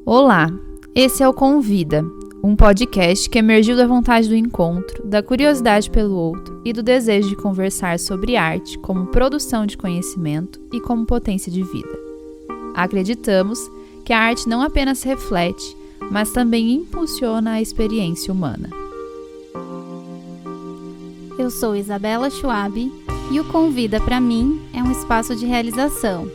Olá, esse é o Convida, um podcast que emergiu da vontade do encontro, da curiosidade pelo outro e do desejo de conversar sobre arte como produção de conhecimento e como potência de vida. Acreditamos que a arte não apenas reflete, mas também impulsiona a experiência humana. Eu sou Isabela Schwab e o Convida para mim é um espaço de realização.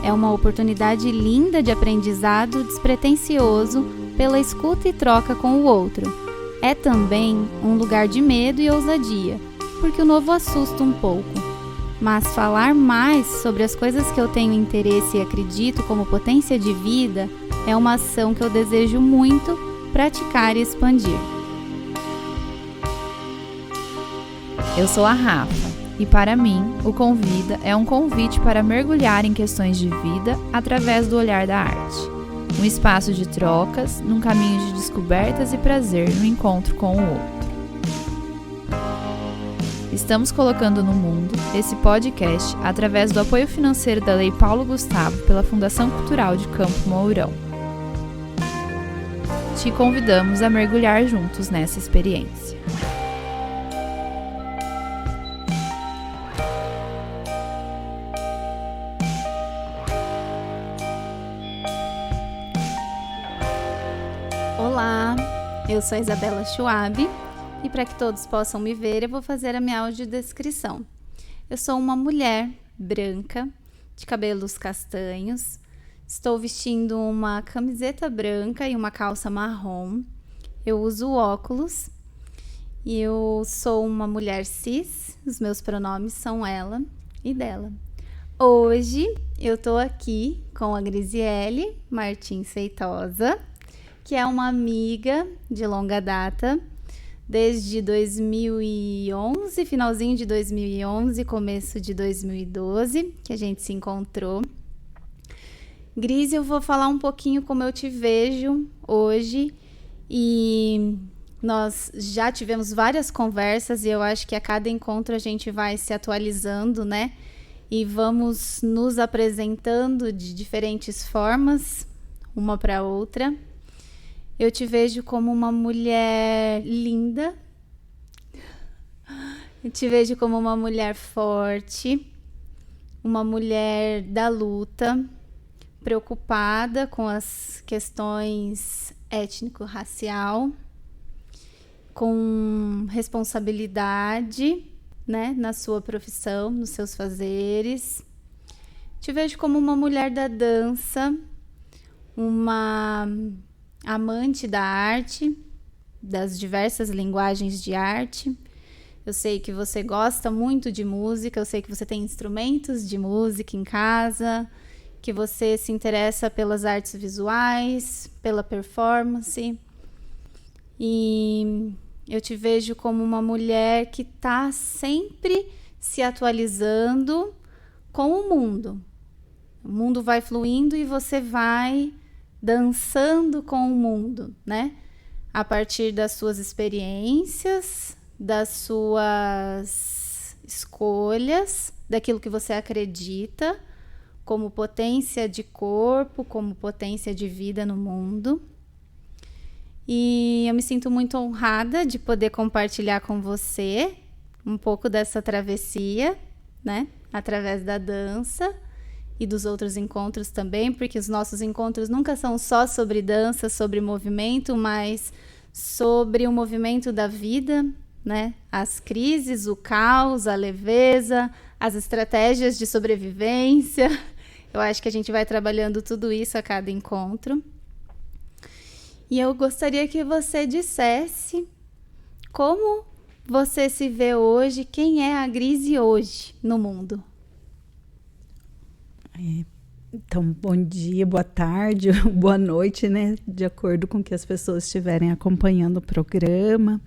É uma oportunidade linda de aprendizado despretensioso pela escuta e troca com o outro. É também um lugar de medo e ousadia, porque o novo assusta um pouco. Mas falar mais sobre as coisas que eu tenho interesse e acredito como potência de vida é uma ação que eu desejo muito praticar e expandir. Eu sou a Rafa. E para mim, o Convida é um convite para mergulhar em questões de vida através do olhar da arte. Um espaço de trocas, num caminho de descobertas e prazer no encontro com o outro. Estamos colocando no mundo esse podcast através do apoio financeiro da Lei Paulo Gustavo pela Fundação Cultural de Campo Mourão. Te convidamos a mergulhar juntos nessa experiência. Olá, eu sou a Isabela Schwab e para que todos possam me ver, eu vou fazer a minha audiodescrição. Eu sou uma mulher branca, de cabelos castanhos, estou vestindo uma camiseta branca e uma calça marrom, eu uso óculos e eu sou uma mulher cis, os meus pronomes são ela e dela. Hoje eu estou aqui com a Grisiele Martins Feitosa, que é uma amiga de longa data, desde 2011, finalzinho de 2011, começo de 2012, que a gente se encontrou. Gris, eu vou falar um pouquinho como eu te vejo hoje, e nós já tivemos várias conversas e eu acho que a cada encontro a gente vai se atualizando, né? E vamos nos apresentando de diferentes formas, uma para outra. Eu te vejo como uma mulher linda, eu te vejo como uma mulher forte, uma mulher da luta, preocupada com as questões étnico-racial, com responsabilidade, né, na sua profissão, nos seus fazeres. Te vejo como uma mulher da dança, uma amante da arte, das diversas linguagens de arte. Eu sei que você gosta muito de música, eu sei que você tem instrumentos de música em casa, que você se interessa pelas artes visuais, pela performance. E eu te vejo como uma mulher que está sempre se atualizando com o mundo. O mundo vai fluindo e você vai dançando com o mundo, né? A partir das suas experiências, das suas escolhas, daquilo que você acredita como potência de corpo, como potência de vida no mundo. E eu me sinto muito honrada de poder compartilhar com você um pouco dessa travessia, né? Através da dança. E dos outros encontros também, porque os nossos encontros nunca são só sobre dança, sobre movimento, mas sobre o movimento da vida, né? As crises, o caos, a leveza, as estratégias de sobrevivência. Eu acho que a gente vai trabalhando tudo isso a cada encontro. E eu gostaria que você dissesse como você se vê hoje, quem é a Grisi hoje no mundo. Então, bom dia, boa tarde, boa noite, né? De acordo com que as pessoas estiverem acompanhando o programa.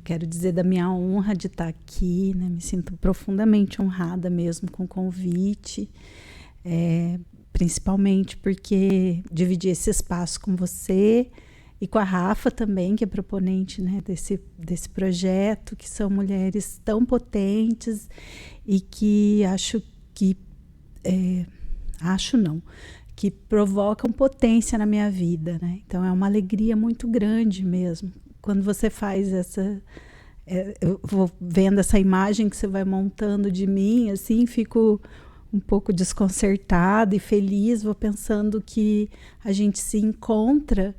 Quero dizer da minha honra de estar aqui, né? Me sinto profundamente honrada mesmo com o convite, principalmente porque dividi esse espaço com você e com a Rafa também, que é proponente, né, desse projeto, que são mulheres tão potentes e que acho que que provocam potência na minha vida, né? Então é uma alegria muito grande mesmo. Quando você faz eu vou vendo essa imagem que você vai montando de mim, assim, fico um pouco desconcertada e feliz, vou pensando que a gente se encontra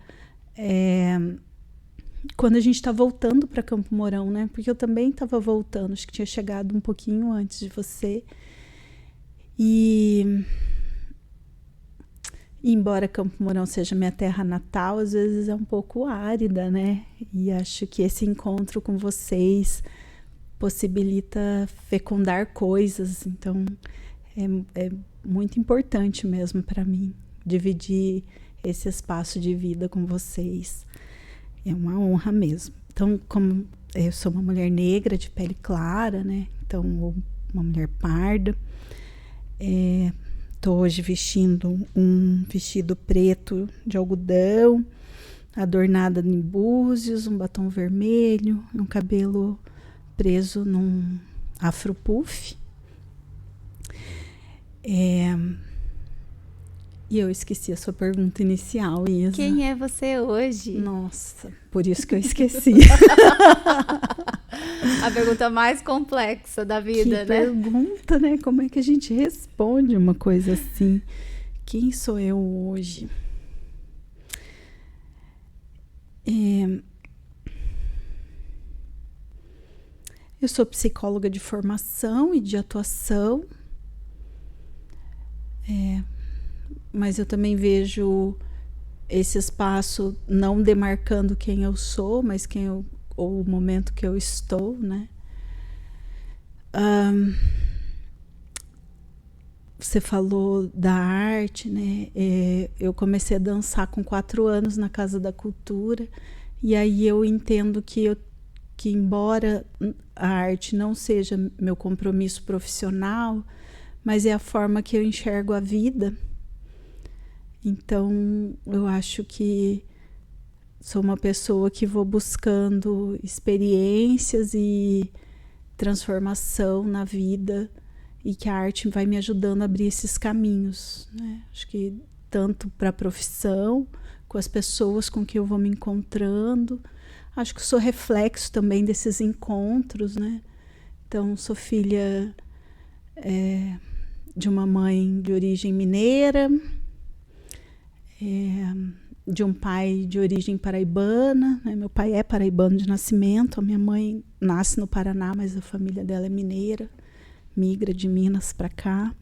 quando a gente está voltando para Campo Mourão, né? Porque eu também estava voltando, acho que tinha chegado um pouquinho antes de você. E embora Campo Mourão seja minha terra natal, às vezes é um pouco árida, né? E acho que esse encontro com vocês possibilita fecundar coisas. Então, é muito importante mesmo para mim dividir esse espaço de vida com vocês. É uma honra mesmo. Então, como eu sou uma mulher negra de pele clara, né? Então, uma mulher parda. Estou hoje vestindo um vestido preto de algodão, adornada em búzios, um batom vermelho, um cabelo preso num afro puff. E eu esqueci a sua pergunta inicial, Isa. Quem é você hoje? Nossa, por isso que eu esqueci. A pergunta mais complexa da vida, que né? Pergunta, né? Como é que a gente responde uma coisa assim? Quem sou eu hoje? Eu sou psicóloga de formação e de atuação. Mas eu também vejo esse espaço não demarcando quem eu sou, mas ou o momento que eu estou, né? Você falou da arte, né? Eu comecei a dançar com 4 anos na Casa da Cultura, e aí eu entendo que embora a arte não seja meu compromisso profissional, mas é a forma que eu enxergo a vida. Então, eu acho que sou uma pessoa que vou buscando experiências e transformação na vida, e que a arte vai me ajudando a abrir esses caminhos, né? Acho que tanto para a profissão, com as pessoas com que eu vou me encontrando. Acho que sou reflexo também desses encontros, né? Então, sou filha de uma mãe de origem mineira, de um pai de origem paraibana, né? Meu pai é paraibano de nascimento, a minha mãe nasce no Paraná, mas a família dela é mineira, migra de Minas para cá.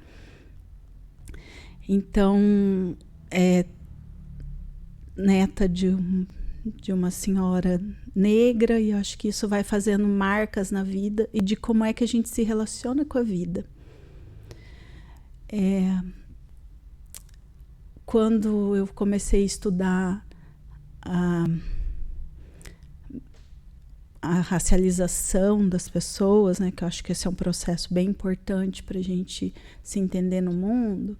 Então, neta de uma senhora negra, e eu acho que isso vai fazendo marcas na vida e de como é que a gente se relaciona com a vida. Quando eu comecei a estudar a racialização das pessoas, né, que eu acho que esse é um processo bem importante para a gente se entender no mundo,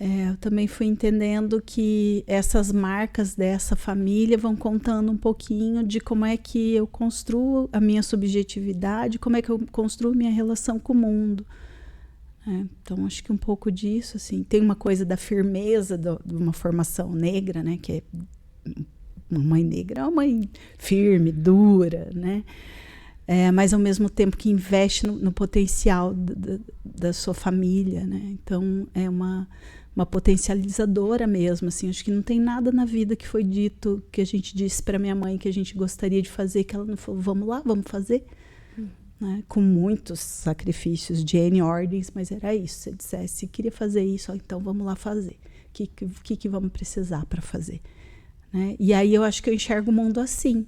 eu também fui entendendo que essas marcas dessa família vão contando um pouquinho de como é que eu construo a minha subjetividade, como é que eu construo minha relação com o mundo. Então, acho que um pouco disso, assim, tem uma coisa da firmeza de uma formação negra, né, que é uma mãe negra, é uma mãe firme, dura, né, mas ao mesmo tempo que investe no potencial da sua família, né, então é uma potencializadora mesmo, assim, acho que não tem nada na vida que foi dito, que a gente disse para minha mãe que a gente gostaria de fazer, que ela não falou, vamos lá, vamos fazer. Né, com muitos sacrifícios de N ordens, mas era isso. Se dissesse, queria fazer isso, então vamos lá fazer. O que vamos precisar para fazer? Né? E aí eu acho que eu enxergo o mundo assim. O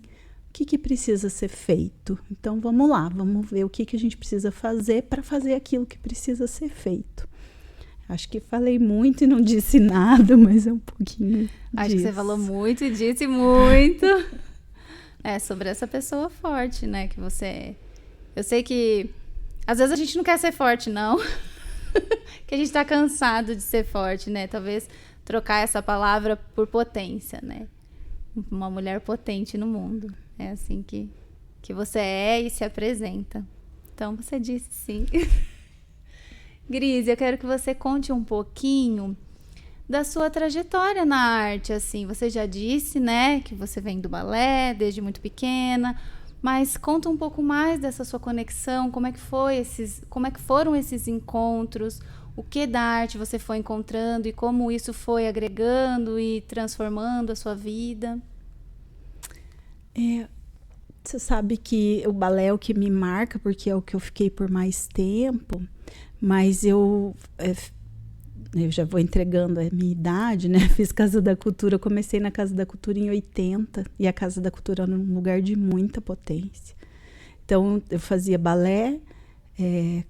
que precisa ser feito? Então vamos lá, vamos ver o que a gente precisa fazer para fazer aquilo que precisa ser feito. Acho que falei muito e não disse nada, mas é um pouquinho Acho disso. que você falou muito e disse muito. Sobre essa pessoa forte, né, que você é. Eu sei que às vezes a gente não quer ser forte, não. Que a gente tá cansado de ser forte, né? Talvez trocar essa palavra por potência, né? Uma mulher potente no mundo. É assim que você é e se apresenta. Então, você disse sim. Gris, eu quero que você conte um pouquinho da sua trajetória na arte, assim. Você já disse, né, que você vem do balé desde muito pequena, mas conta um pouco mais dessa sua conexão, como é que foram esses encontros, o que da arte você foi encontrando e como isso foi agregando e transformando a sua vida? Você sabe que o balé é o que me marca, porque é o que eu fiquei por mais tempo, mas eu já vou entregando a minha idade, né? Fiz Casa da Cultura, comecei na Casa da Cultura em 80, e a Casa da Cultura era um lugar de muita potência. Então, eu fazia balé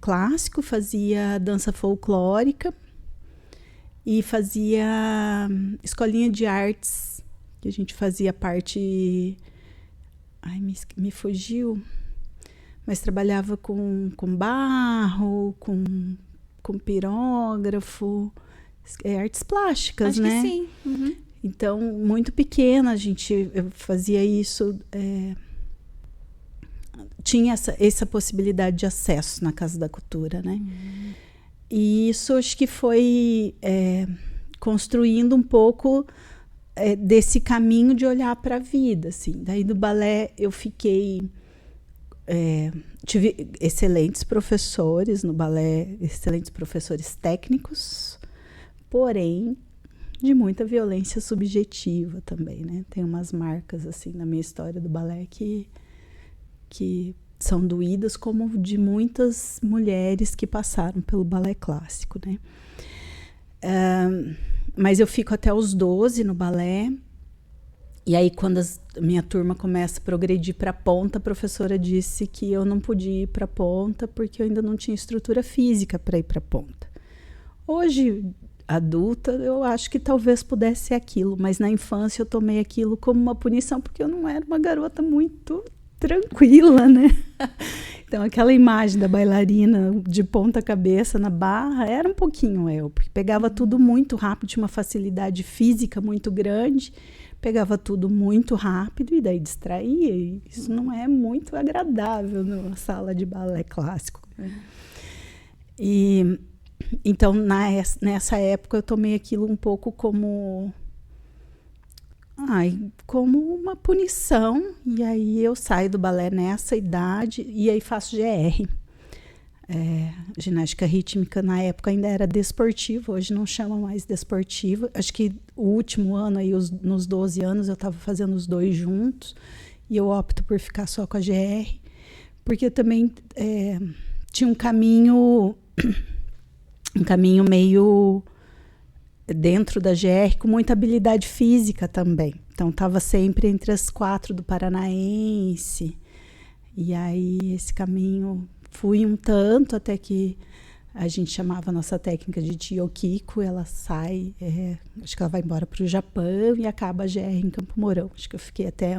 clássico, fazia dança folclórica e fazia escolinha de artes, que a gente fazia parte... Ai, me fugiu, mas trabalhava com barro, com pirógrafo, artes plásticas, Acho né? que sim. Uhum. Então, muito pequena, eu fazia isso, tinha essa possibilidade de acesso na Casa da Cultura, né? Uhum. E isso acho que foi construindo um pouco desse caminho de olhar para a vida, assim. Daí do balé eu fiquei... tive excelentes professores no balé, excelentes professores técnicos, porém de muita violência subjetiva também, né? Tem umas marcas assim na minha história do balé que são doídas, como de muitas mulheres que passaram pelo balé clássico, né? Mas eu fico até os 12 no balé. E aí, quando a minha turma começa a progredir para a ponta, a professora disse que eu não podia ir para a ponta porque eu ainda não tinha estrutura física para ir para a ponta. Hoje, adulta, eu acho que talvez pudesse ser aquilo, mas na infância eu tomei aquilo como uma punição porque eu não era uma garota muito tranquila, né? Então, aquela imagem da bailarina de ponta cabeça na barra era um pouquinho eu, porque pegava tudo muito rápido, tinha uma facilidade física muito grande, pegava tudo muito rápido e daí distraía. E isso não é muito agradável numa sala de balé clássico. E então, nessa época, eu tomei aquilo um pouco como uma punição. E aí eu saio do balé nessa idade e aí faço GR. Ginástica rítmica na época ainda era desportiva, hoje não chama mais desportiva. Acho que o último ano, aí, nos 12 anos, eu estava fazendo os dois juntos e eu opto por ficar só com a GR, porque também tinha um caminho meio dentro da GR com muita habilidade física também. Então, estava sempre entre as 4 do Paranaense. E aí, esse caminho... Fui um tanto até que a gente chamava a nossa técnica de Tio Kiko. Ela sai, acho que ela vai embora para o Japão e acaba a GR em Campo Mourão. Acho que eu fiquei até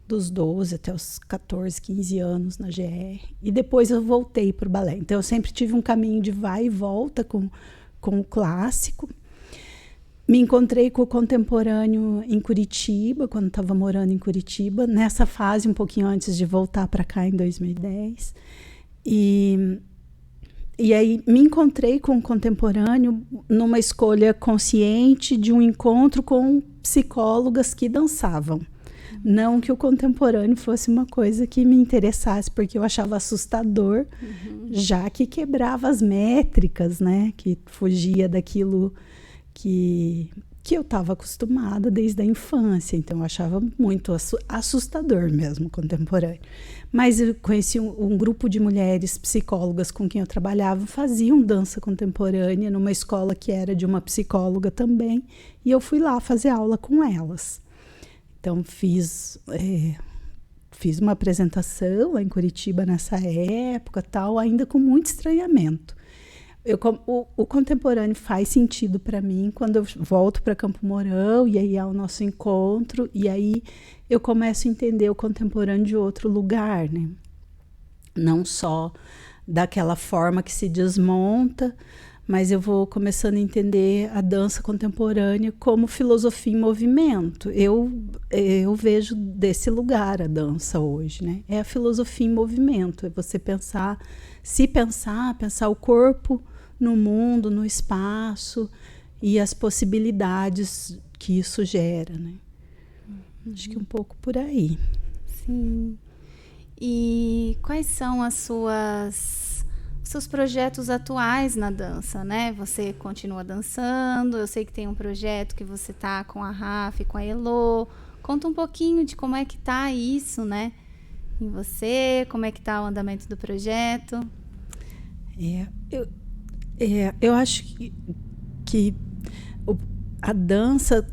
dos 12 até os 14, 15 anos na GR. E depois eu voltei para o balé. Então eu sempre tive um caminho de vai e volta com o clássico. Me encontrei com o contemporâneo em Curitiba, quando estava morando em Curitiba, nessa fase um pouquinho antes de voltar para cá em 2010. E aí me encontrei com o contemporâneo numa escolha consciente de um encontro com psicólogas que dançavam. Não que o contemporâneo fosse uma coisa que me interessasse, porque eu achava assustador, já que quebrava as métricas, né? Que fugia daquilo que eu estava acostumada desde a infância. Então, eu achava muito assustador mesmo, contemporâneo. Mas eu conheci um grupo de mulheres psicólogas com quem eu trabalhava, faziam dança contemporânea numa escola que era de uma psicóloga também, e eu fui lá fazer aula com elas. Então, fiz uma apresentação lá em Curitiba nessa época, tal, ainda com muito estranhamento. O contemporâneo faz sentido para mim quando eu volto para Campo Mourão e aí há o nosso encontro e aí eu começo a entender o contemporâneo de outro lugar, né? Não só daquela forma que se desmonta, mas eu vou começando a entender a dança contemporânea como filosofia em movimento. Eu vejo desse lugar a dança hoje, né? É a filosofia em movimento, é você pensar o corpo no mundo, no espaço, e as possibilidades que isso gera, né? Acho que um pouco por aí. Sim. E quais são os seus projetos atuais na dança, né? Você continua dançando, eu sei que tem um projeto que você tá com a Rafa e com a Elô. Conta um pouquinho de como é que tá isso, né? Em você, como é que tá o andamento do projeto? Eu acho que a dança,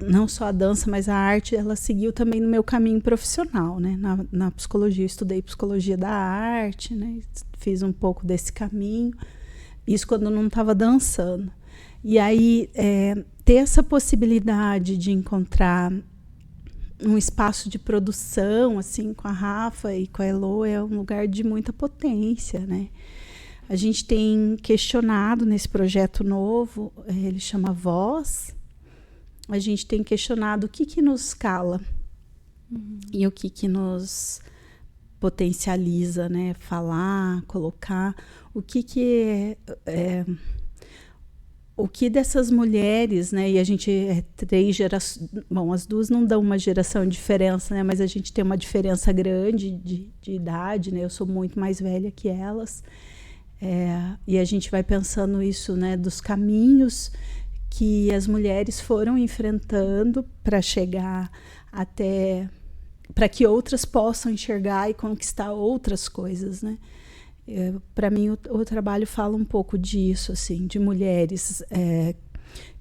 não só a dança, mas a arte, ela seguiu também no meu caminho profissional, né? Na psicologia, eu estudei psicologia da arte, né? Fiz um pouco desse caminho, isso quando eu não estava dançando. E aí, ter essa possibilidade de encontrar um espaço de produção, assim, com a Rafa e com a Elô, é um lugar de muita potência, né? A gente tem questionado nesse projeto novo, ele chama Voz, a gente tem questionado o que nos cala e o que nos potencializa, né? Falar, colocar, o que dessas mulheres, né? E a gente é 3 gerações, bom, as duas não dão uma geração de diferença, né? Mas a gente tem uma diferença grande de idade, né? Eu sou muito mais velha que elas. E a gente vai pensando isso, né? Dos caminhos que as mulheres foram enfrentando para chegar até... para que outras possam enxergar e conquistar outras coisas, né? Para mim, o trabalho fala um pouco disso, assim, de mulheres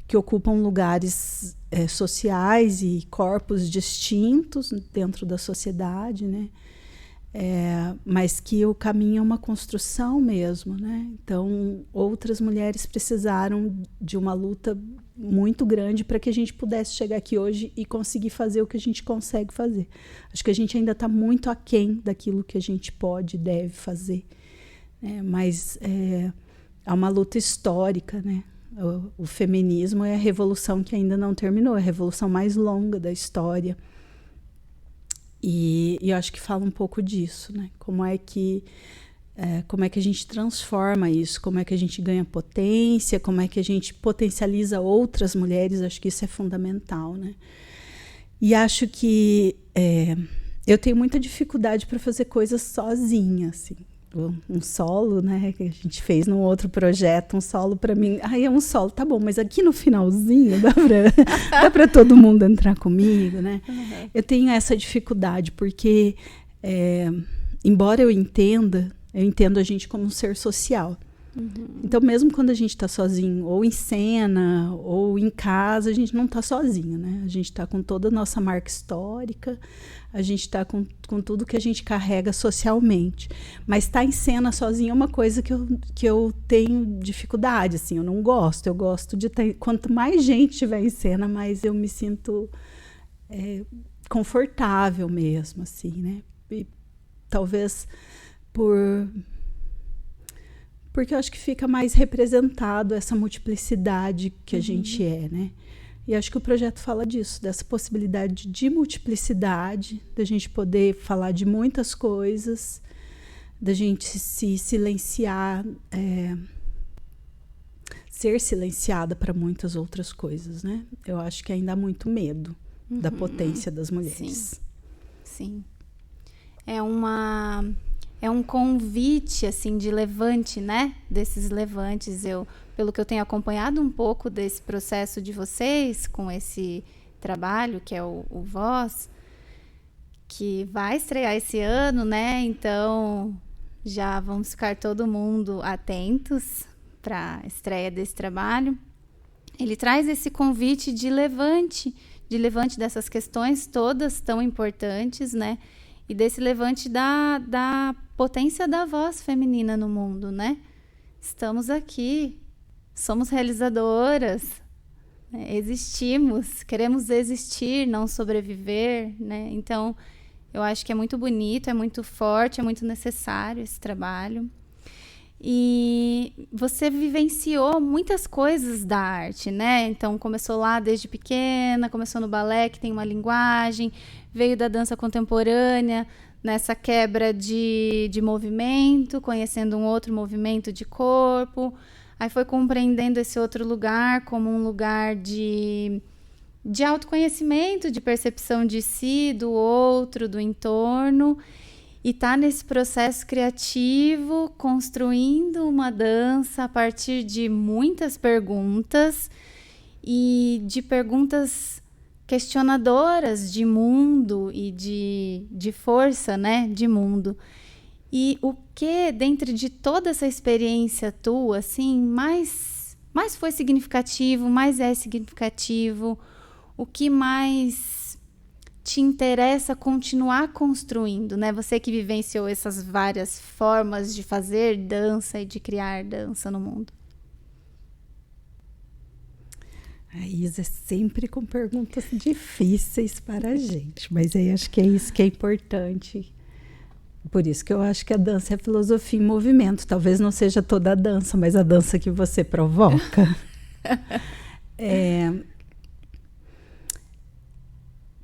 que ocupam lugares sociais e corpos distintos dentro da sociedade, né? Mas que o caminho é uma construção mesmo, né? Então, outras mulheres precisaram de uma luta muito grande para que a gente pudesse chegar aqui hoje e conseguir fazer o que a gente consegue fazer. Acho que a gente ainda está muito aquém daquilo que a gente pode e deve fazer. Mas é uma luta histórica, né? O feminismo é a revolução que ainda não terminou, é a revolução mais longa da história. E eu acho que fala um pouco disso, né? Como é que a gente transforma isso, como é que a gente ganha potência, como é que a gente potencializa outras mulheres, acho que isso é fundamental, né? E acho que eu tenho muita dificuldade para fazer coisas sozinha, assim. Um solo, né, que a gente fez num outro projeto, um solo para mim, é um solo, tá bom, mas aqui no finalzinho dá para todo mundo entrar comigo, né? Uhum. Eu tenho essa dificuldade porque, embora eu entendo a gente como um ser social. Uhum. Então, mesmo quando a gente está sozinho, ou em cena, ou em casa, a gente não está sozinho, né? A gente está com toda a nossa marca histórica, a gente está com tudo que a gente carrega socialmente. Mas estar em cena sozinho é uma coisa que eu tenho dificuldade, assim, eu não gosto. Eu gosto de ter... Quanto mais gente estiver em cena, mais eu me sinto confortável mesmo, assim, né? E talvez porque eu acho que fica mais representado essa multiplicidade que a gente né? E acho que o projeto fala disso, dessa possibilidade de multiplicidade, da gente poder falar de muitas coisas, da gente se silenciar, ser silenciada para muitas outras coisas, né? Eu acho que ainda há muito medo da potência das mulheres. Sim. É um convite, assim, de levante, né? Desses levantes. Pelo que eu tenho acompanhado um pouco desse processo de vocês, com esse trabalho, que é o Voz, que vai estrear esse ano, né? Então, já vamos ficar todo mundo atentos para a estreia desse trabalho. Ele traz esse convite de levante dessas questões todas tão importantes, né? E desse levante da potência da voz feminina no mundo, né? Estamos aqui, somos realizadoras, né? Existimos, queremos existir, não sobreviver, né? Então, eu acho que é muito bonito, é muito forte, é muito necessário esse trabalho. E você vivenciou muitas coisas da arte, né? Então, começou lá desde pequena, começou no balé, que tem uma linguagem, veio da dança contemporânea, nessa quebra de movimento, conhecendo um outro movimento de corpo. Aí foi compreendendo esse outro lugar como um lugar de autoconhecimento, de percepção de si, do outro, do entorno. E tá nesse processo criativo, construindo uma dança a partir de muitas perguntas e de perguntas questionadoras de mundo e de força, né, de mundo. E o que, dentro de toda essa experiência tua, assim, mais foi significativo, mais é significativo? O que mais te interessa continuar construindo, né? Você que vivenciou essas várias formas de fazer dança e de criar dança no mundo. A Isa é sempre com perguntas difíceis para a gente, mas aí acho que é isso que é importante. Por isso que eu acho que a dança é filosofia em movimento. Talvez não seja toda a dança, mas a dança que você provoca.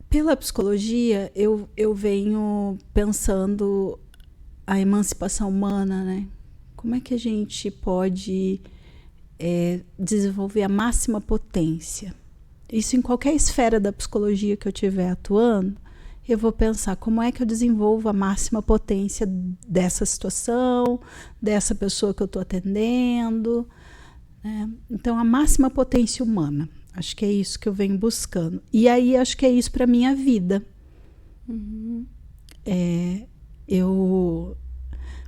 Pela psicologia, eu venho pensando a emancipação humana, né? Como é que a gente pode desenvolver a máxima potência? Isso em qualquer esfera da psicologia que eu estiver atuando, eu vou pensar como é que eu desenvolvo a máxima potência dessa situação, dessa pessoa que eu estou atendendo, né? Então, a máxima potência humana. Acho que é isso que eu venho buscando. E aí, acho que é isso para a minha vida. Uhum.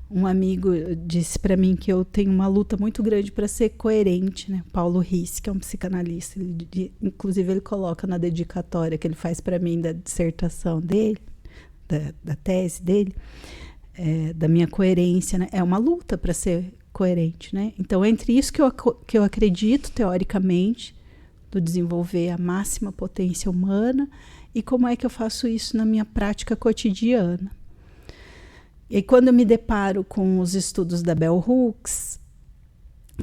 Um amigo disse para mim que eu tenho uma luta muito grande para ser coerente, né? Paulo Riss, que é um psicanalista, inclusive ele coloca na dedicatória que ele faz para mim da dissertação dele, da tese dele, da minha coerência, né? É uma luta para ser coerente, né? Então, entre isso que eu acredito teoricamente, do desenvolver a máxima potência humana, e como é que eu faço isso na minha prática cotidiana. E quando eu me deparo com os estudos da Bell Hooks,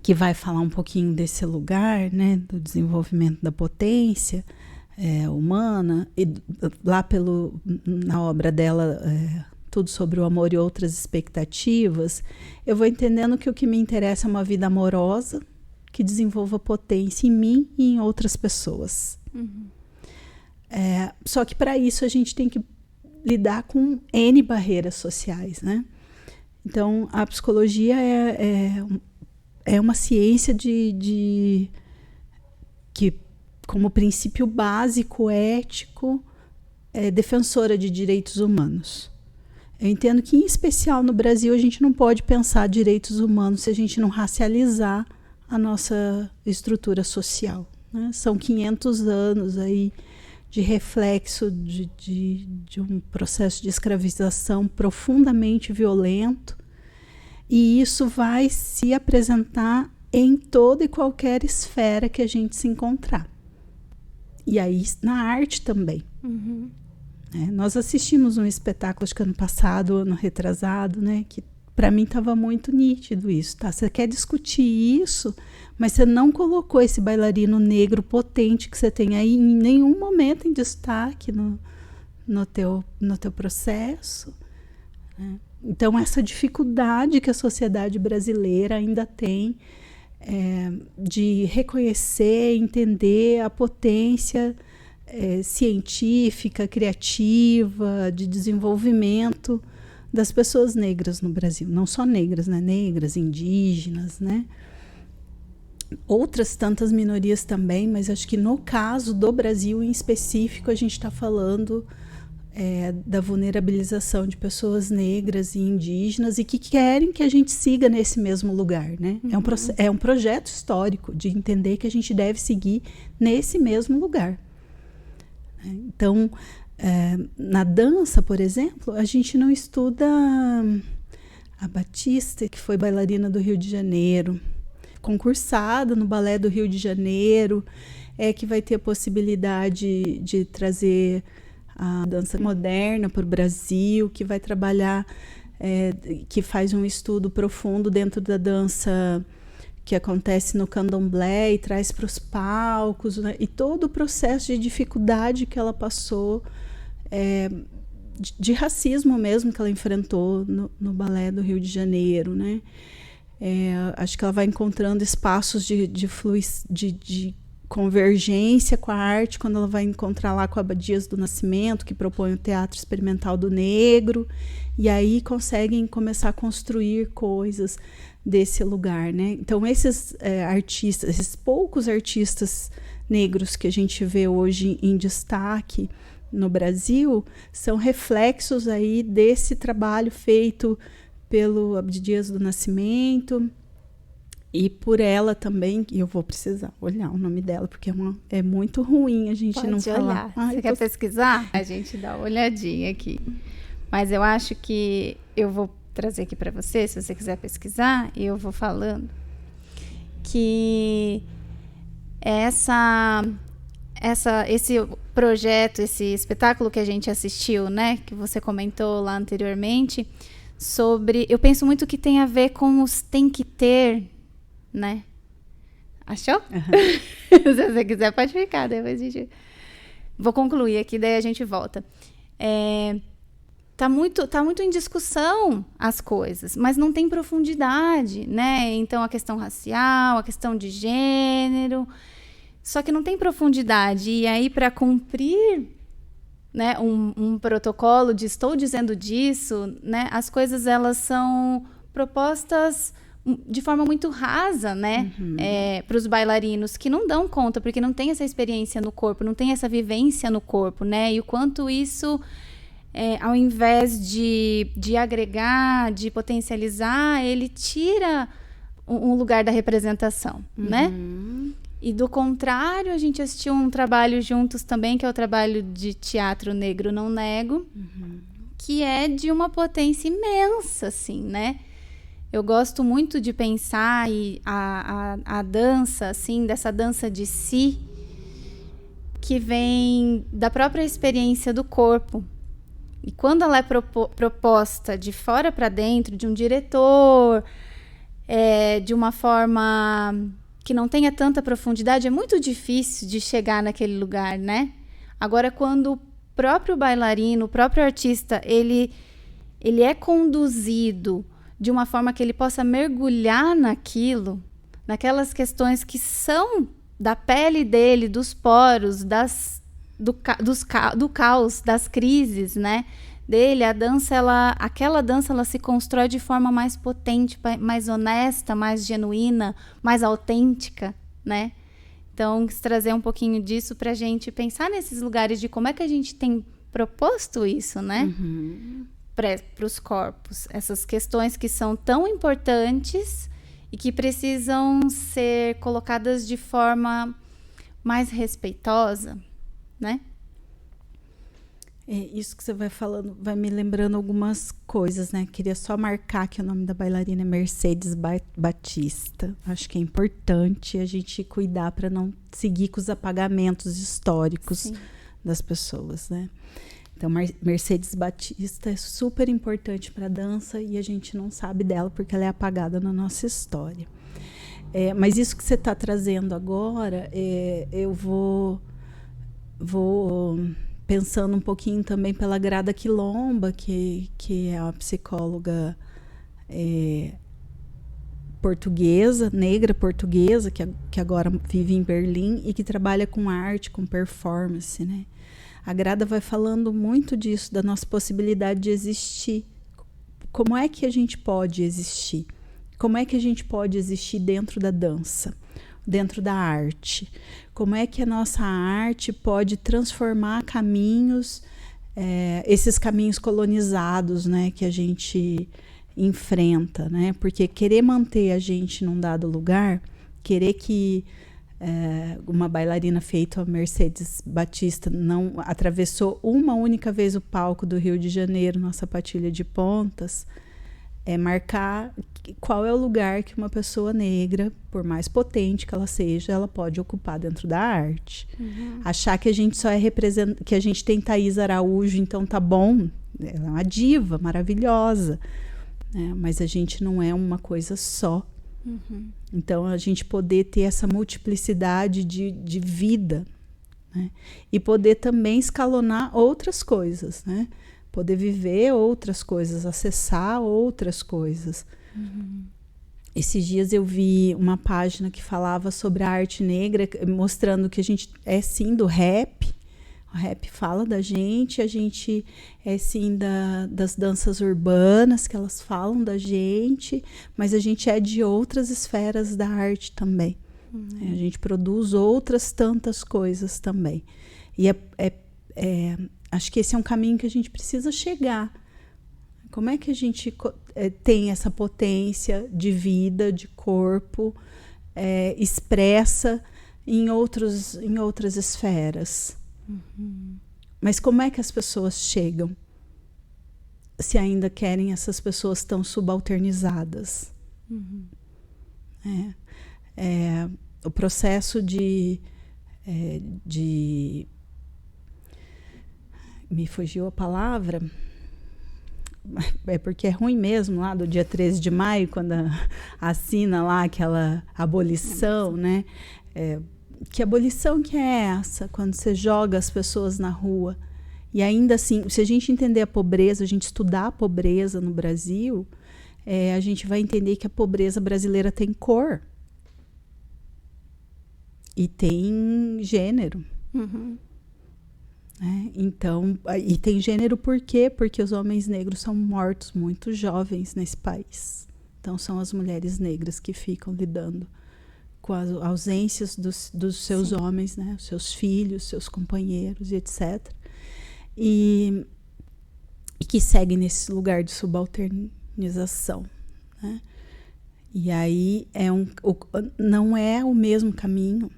que vai falar um pouquinho desse lugar, né, do desenvolvimento da potência humana, e lá na obra dela, Tudo sobre o Amor e Outras Expectativas, eu vou entendendo que o que me interessa é uma vida amorosa, que desenvolva potência em mim e em outras pessoas. Uhum. Só que para isso a gente tem que lidar com N barreiras sociais, né? Então, a psicologia é uma ciência que, como princípio básico, ético, é defensora de direitos humanos. Eu entendo que, em especial no Brasil, a gente não pode pensar direitos humanos se a gente não racializar a nossa estrutura social, né? São 500 anos aí de reflexo de um processo de escravização profundamente violento, e isso vai se apresentar em toda e qualquer esfera que a gente se encontrar. E aí na arte também. Uhum. Nós assistimos um espetáculo, acho que ano passado, ano retrasado, né, que para mim estava muito nítido isso, tá? Você quer discutir isso, mas você não colocou esse bailarino negro potente que você tem aí em nenhum momento em destaque no teu processo, né? Então, essa dificuldade que a sociedade brasileira ainda tem de reconhecer, entender a potência científica, criativa, de desenvolvimento das pessoas negras no Brasil, não só negras, né? Negras, indígenas, né? Outras tantas minorias também, mas acho que no caso do Brasil em específico, a gente está falando da vulnerabilização de pessoas negras e indígenas e que querem que a gente siga nesse mesmo lugar, né? Uhum. É um projeto histórico de entender que a gente deve seguir nesse mesmo lugar. Então, na dança, por exemplo, a gente não estuda a Batista, que foi bailarina do Rio de Janeiro, concursada no Balé do Rio de Janeiro, que vai ter a possibilidade de trazer a dança moderna para o Brasil, que vai trabalhar, que faz um estudo profundo dentro da dança que acontece no candomblé e traz para os palcos, né? E todo o processo de dificuldade que ela passou, de racismo mesmo que ela enfrentou no Balé do Rio de Janeiro, né? Acho que ela vai encontrando espaços de convergência com a arte, quando ela vai encontrar lá com a Abadias do Nascimento, que propõe o Teatro Experimental do Negro, e aí conseguem começar a construir coisas desse lugar, né? Então, esses artistas, esses poucos artistas negros que a gente vê hoje em destaque no Brasil, são reflexos aí desse trabalho feito pelo Abdias do Nascimento e por ela também, e eu vou precisar olhar o nome dela, porque é muito ruim a gente não falar. Você quer pesquisar? A gente dá uma olhadinha aqui. Mas eu acho que eu vou trazer aqui para você, se você quiser pesquisar, e eu vou falando que esse projeto, esse espetáculo que a gente assistiu, né, que você comentou lá anteriormente, eu penso muito que tem a ver com os tem que ter, né? Achou? Uhum. Se você quiser, pode ficar, depois a gente... Vou concluir aqui, daí a gente volta. Tá muito em discussão as coisas, mas não tem profundidade, né? Então, a questão racial, a questão de gênero, só que não tem profundidade. E aí, para cumprir, né, um protocolo de estou dizendo disso, né, as coisas elas são propostas de forma muito rasa, né, para os bailarinos que não dão conta, porque não tem essa experiência no corpo, não tem essa vivência no corpo, né, e o quanto isso, ao invés de agregar, de potencializar, ele tira um lugar da representação, né? E do contrário, a gente assistiu um trabalho juntos também, que é o trabalho de Teatro Negro Não Nego, que é de uma potência imensa, assim, né? Eu gosto muito de pensar a dança, assim, dessa dança de si, que vem da própria experiência do corpo. E quando ela é proposta de fora para dentro, de um diretor, de uma forma que não tenha tanta profundidade, é muito difícil de chegar naquele lugar, né? Agora, quando o próprio bailarino, o próprio artista, ele é conduzido de uma forma que ele possa mergulhar naquilo, naquelas questões que são da pele dele, dos poros, do caos, das crises, né? Dele, aquela dança ela se constrói de forma mais potente, mais honesta, mais genuína, mais autêntica, né? Então, quis trazer um pouquinho disso para a gente pensar nesses lugares de como é que a gente tem proposto isso, né? Para os corpos. Essas questões que são tão importantes e que precisam ser colocadas de forma mais respeitosa, né? Isso que você vai falando vai me lembrando algumas coisas, né? Queria só marcar que o nome da bailarina é Mercedes Batista. Acho que é importante a gente cuidar para não seguir com os apagamentos históricos das pessoas, né? Então, Mercedes Batista é super importante para a dança e a gente não sabe dela porque ela é apagada na nossa história. Mas isso que você está trazendo agora, eu vou pensando um pouquinho também pela Grada Quilomba, que é uma psicóloga portuguesa, negra portuguesa, que agora vive em Berlim e que trabalha com arte, com performance, né? A Grada vai falando muito disso, da nossa possibilidade de existir. Como é que a gente pode existir? Como é que a gente pode existir dentro da dança, dentro da arte? Como é que a nossa arte pode transformar caminhos, esses caminhos colonizados, né, que a gente enfrenta, né? Porque querer manter a gente num dado lugar, querer que uma bailarina feita a Mercedes Batista não atravessou uma única vez o palco do Rio de Janeiro na sapatilha de pontas, marcar qual é o lugar que uma pessoa negra, por mais potente que ela seja, ela pode ocupar dentro da arte. Achar que a gente só que a gente tem Thaís Araújo, então tá bom, ela é uma diva maravilhosa, né? Mas a gente não é uma coisa só. Então, a gente poder ter essa multiplicidade de vida, né? E poder também escalonar outras coisas, né? Poder viver outras coisas, acessar outras coisas. Esses dias eu vi uma página que falava sobre a arte negra, mostrando que a gente é sim do rap. O rap fala da gente, a gente é sim das danças urbanas, que elas falam da gente, mas a gente é de outras esferas da arte também. A gente produz outras tantas coisas também. E acho que esse é um caminho que a gente precisa chegar. Como é que a gente tem essa potência de vida, de corpo, expressa em outras esferas? Mas como é que as pessoas chegam se ainda querem essas pessoas tão subalternizadas? O processo de me fugiu a palavra, é porque é ruim mesmo, lá do dia 13 de maio, quando assina lá aquela abolição, né? Que abolição que é essa? Quando você joga as pessoas na rua. E ainda assim, se a gente entender a pobreza, a gente estudar a pobreza no Brasil, a gente vai entender que a pobreza brasileira tem cor. E tem gênero. Então, e tem gênero por quê? Porque os homens negros são mortos muito jovens nesse país. Então, são as mulheres negras que ficam lidando com as ausências dos seus homens, né? Os seus filhos, seus companheiros, e etc. E que seguem nesse lugar de subalternização, né? E aí não é o mesmo caminho.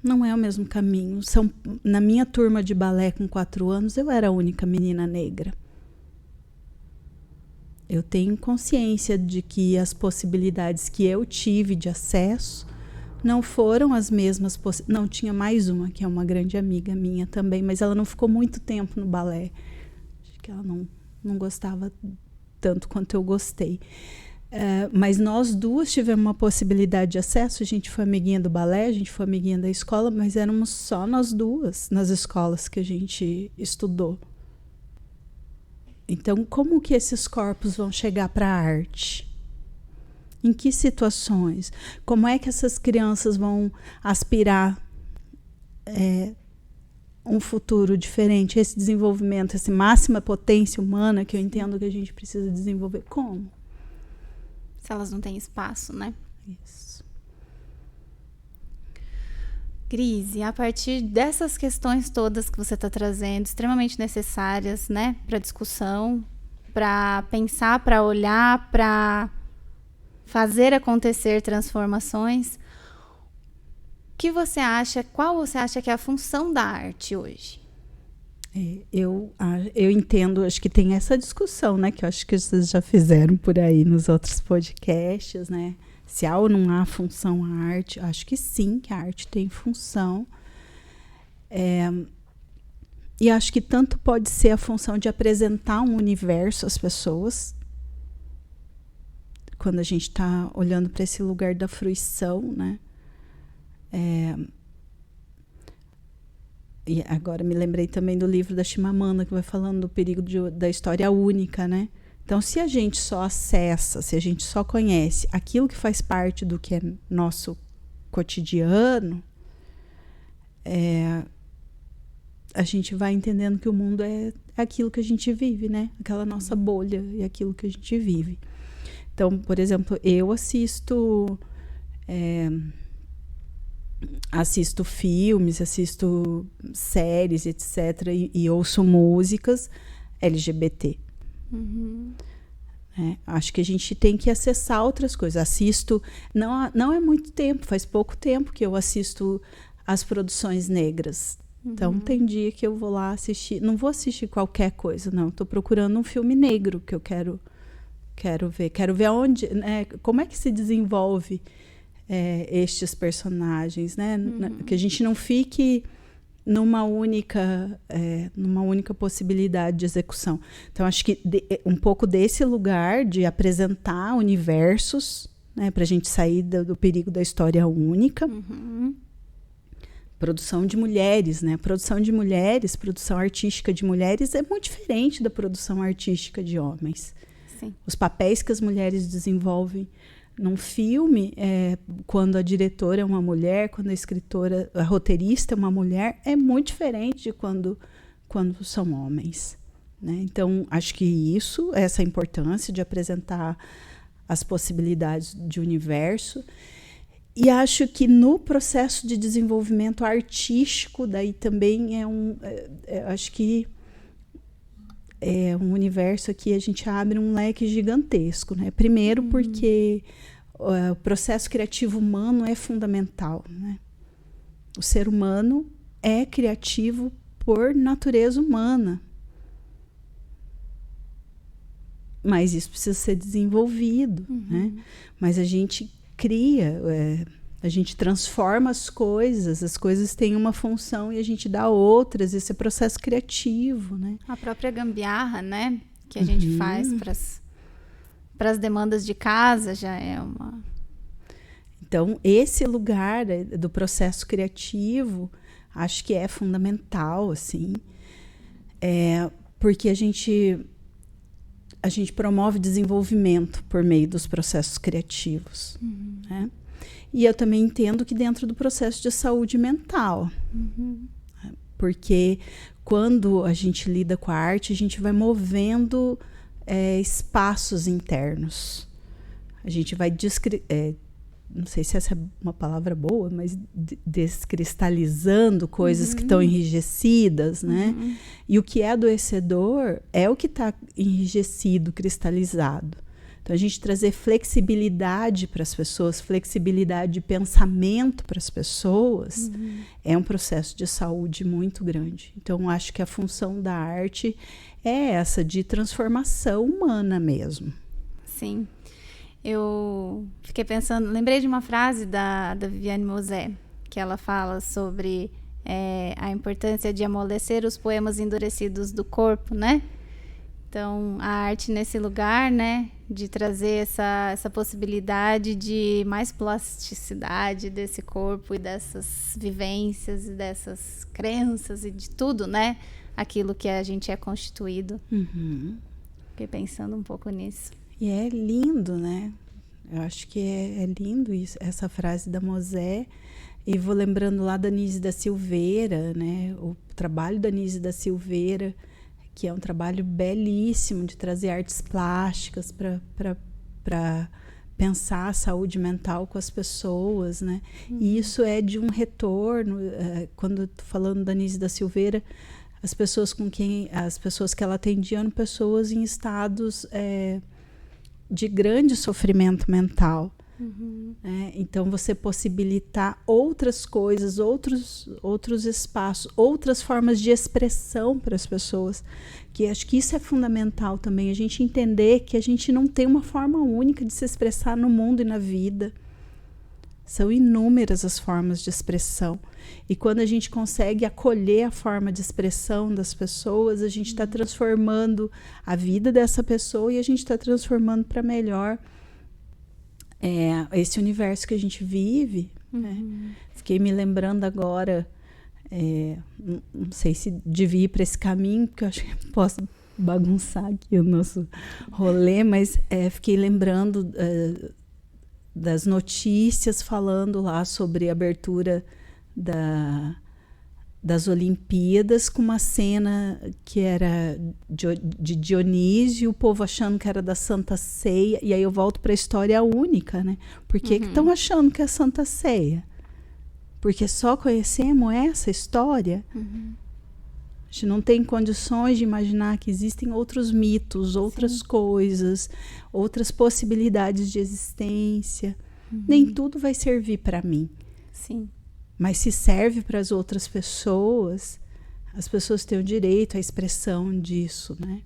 Não é o mesmo caminho. Na minha turma de balé com 4 anos, eu era a única menina negra. Eu tenho consciência de que as possibilidades que eu tive de acesso não foram as mesmas. Não, tinha mais uma, que é uma grande amiga minha também, mas ela não ficou muito tempo no balé. Acho que ela não gostava tanto quanto eu gostei. Mas nós duas tivemos uma possibilidade de acesso. A gente foi amiguinha do balé, a gente foi amiguinha da escola, mas éramos só nós duas nas escolas que a gente estudou. Então, como que esses corpos vão chegar para a arte? Em que situações? Como é que essas crianças vão aspirar um futuro diferente? Esse desenvolvimento, essa máxima potência humana que eu entendo que a gente precisa desenvolver. Como? Se elas não têm espaço, né? Isso. Grise, a partir dessas questões todas que você está trazendo, extremamente necessárias, né, para discussão, para pensar, para olhar, para fazer acontecer transformações, qual você acha que é a função da arte hoje? Eu entendo, acho que tem essa discussão, né, que eu acho que vocês já fizeram por aí nos outros podcasts, né? Se há ou não há função à arte, acho que sim, que a arte tem função. E acho que tanto pode ser a função de apresentar um universo às pessoas, quando a gente está olhando para esse lugar da fruição, né? E agora me lembrei também do livro da Chimamanda, que vai falando do perigo da história única, né? Então, se a gente só acessa, se a gente só conhece aquilo que faz parte do que é nosso cotidiano, a gente vai entendendo que o mundo é aquilo que a gente vive, né? Aquela nossa bolha e aquilo que a gente vive. Então, por exemplo, eu assisto filmes, assisto séries, etc. E ouço músicas LGBT. Acho que a gente tem que acessar outras coisas. Assisto, não é muito tempo, faz pouco tempo que eu assisto as produções negras. Então, tem dia que eu vou lá assistir, não vou assistir qualquer coisa, não. Estou procurando um filme negro que eu quero ver. Quero ver onde, né, como é que se desenvolve estes personagens, né? Que a gente não fique numa única possibilidade de execução. Então, acho que um pouco desse lugar de apresentar universos, né, para a gente sair do perigo da história única. Produção de mulheres, né? Produção de mulheres, produção artística de mulheres é muito diferente da produção artística de homens. Sim. Os papéis que as mulheres desenvolvem Num filme, quando a diretora é uma mulher, quando a roteirista é uma mulher, é muito diferente de quando são homens, né? Então, acho que essa importância de apresentar as possibilidades de universo. E acho que no processo de desenvolvimento artístico, daí também acho que é um universo aqui, a gente abre um leque gigantesco, né? Primeiro porque o processo criativo humano é fundamental, né? O ser humano é criativo por natureza humana. Mas isso precisa ser desenvolvido, né? Mas a gente cria, a gente transforma as coisas têm uma função e a gente dá outras, esse é processo criativo, né? A própria gambiarra, né, que a gente faz para as demandas de casa já é uma... Então, esse lugar do processo criativo, acho que é fundamental, assim, porque a gente promove desenvolvimento por meio dos processos criativos, né? E eu também entendo que dentro do processo de saúde mental, porque quando a gente lida com a arte, a gente vai movendo espaços internos. A gente vai não sei se essa é uma palavra boa, mas descristalizando coisas que estão enrijecidas, né? E o que é adoecedor é o que está enrijecido, cristalizado. Então, a gente trazer flexibilidade para as pessoas, flexibilidade de pensamento para as pessoas, é um processo de saúde muito grande. Então, acho que a função da arte é essa, de transformação humana mesmo. Sim. Eu fiquei pensando, lembrei de uma frase da Viviane Mosé, que ela fala sobre a importância de amolecer os poemas endurecidos do corpo, né? Então, a arte nesse lugar, né, de trazer essa possibilidade de mais plasticidade desse corpo e dessas vivências e dessas crenças e de tudo, né? Aquilo que a gente é constituído. Fiquei pensando um pouco nisso. E é lindo, né? Eu acho que é lindo isso, essa frase da Mosé. E vou lembrando lá da Anísia da Silveira, né? O trabalho da Anísia da Silveira, que é um trabalho belíssimo de trazer artes plásticas para pensar a saúde mental com as pessoas, né? E isso é de um retorno. Quando eu estou falando da Anísia da Silveira, as pessoas que ela atendia eram pessoas em estados de grande sofrimento mental. Então, você possibilitar outras coisas, outros espaços, outras formas de expressão para as pessoas, que acho que isso é fundamental também, a gente entender que a gente não tem uma forma única de se expressar no mundo e na vida. São inúmeras as formas de expressão. E quando a gente consegue acolher a forma de expressão das pessoas, a gente está transformando a vida dessa pessoa e a gente está transformando para melhor esse universo que a gente vive. Né? Fiquei me lembrando agora, não sei se devia ir para esse caminho, porque eu acho que posso bagunçar aqui o nosso rolê, mas fiquei lembrando das notícias falando lá sobre a abertura das Olimpíadas, com uma cena que era de Dionísio, o povo achando que era da Santa Ceia, e aí eu volto para a história única, né? Por que estão achando que é Santa Ceia? Porque só conhecemos essa história? A gente não tem condições de imaginar que existem outros mitos, outras coisas, outras possibilidades de existência. Nem tudo vai servir para mim. Sim. Mas se serve para as outras pessoas, as pessoas têm o direito à expressão disso, né?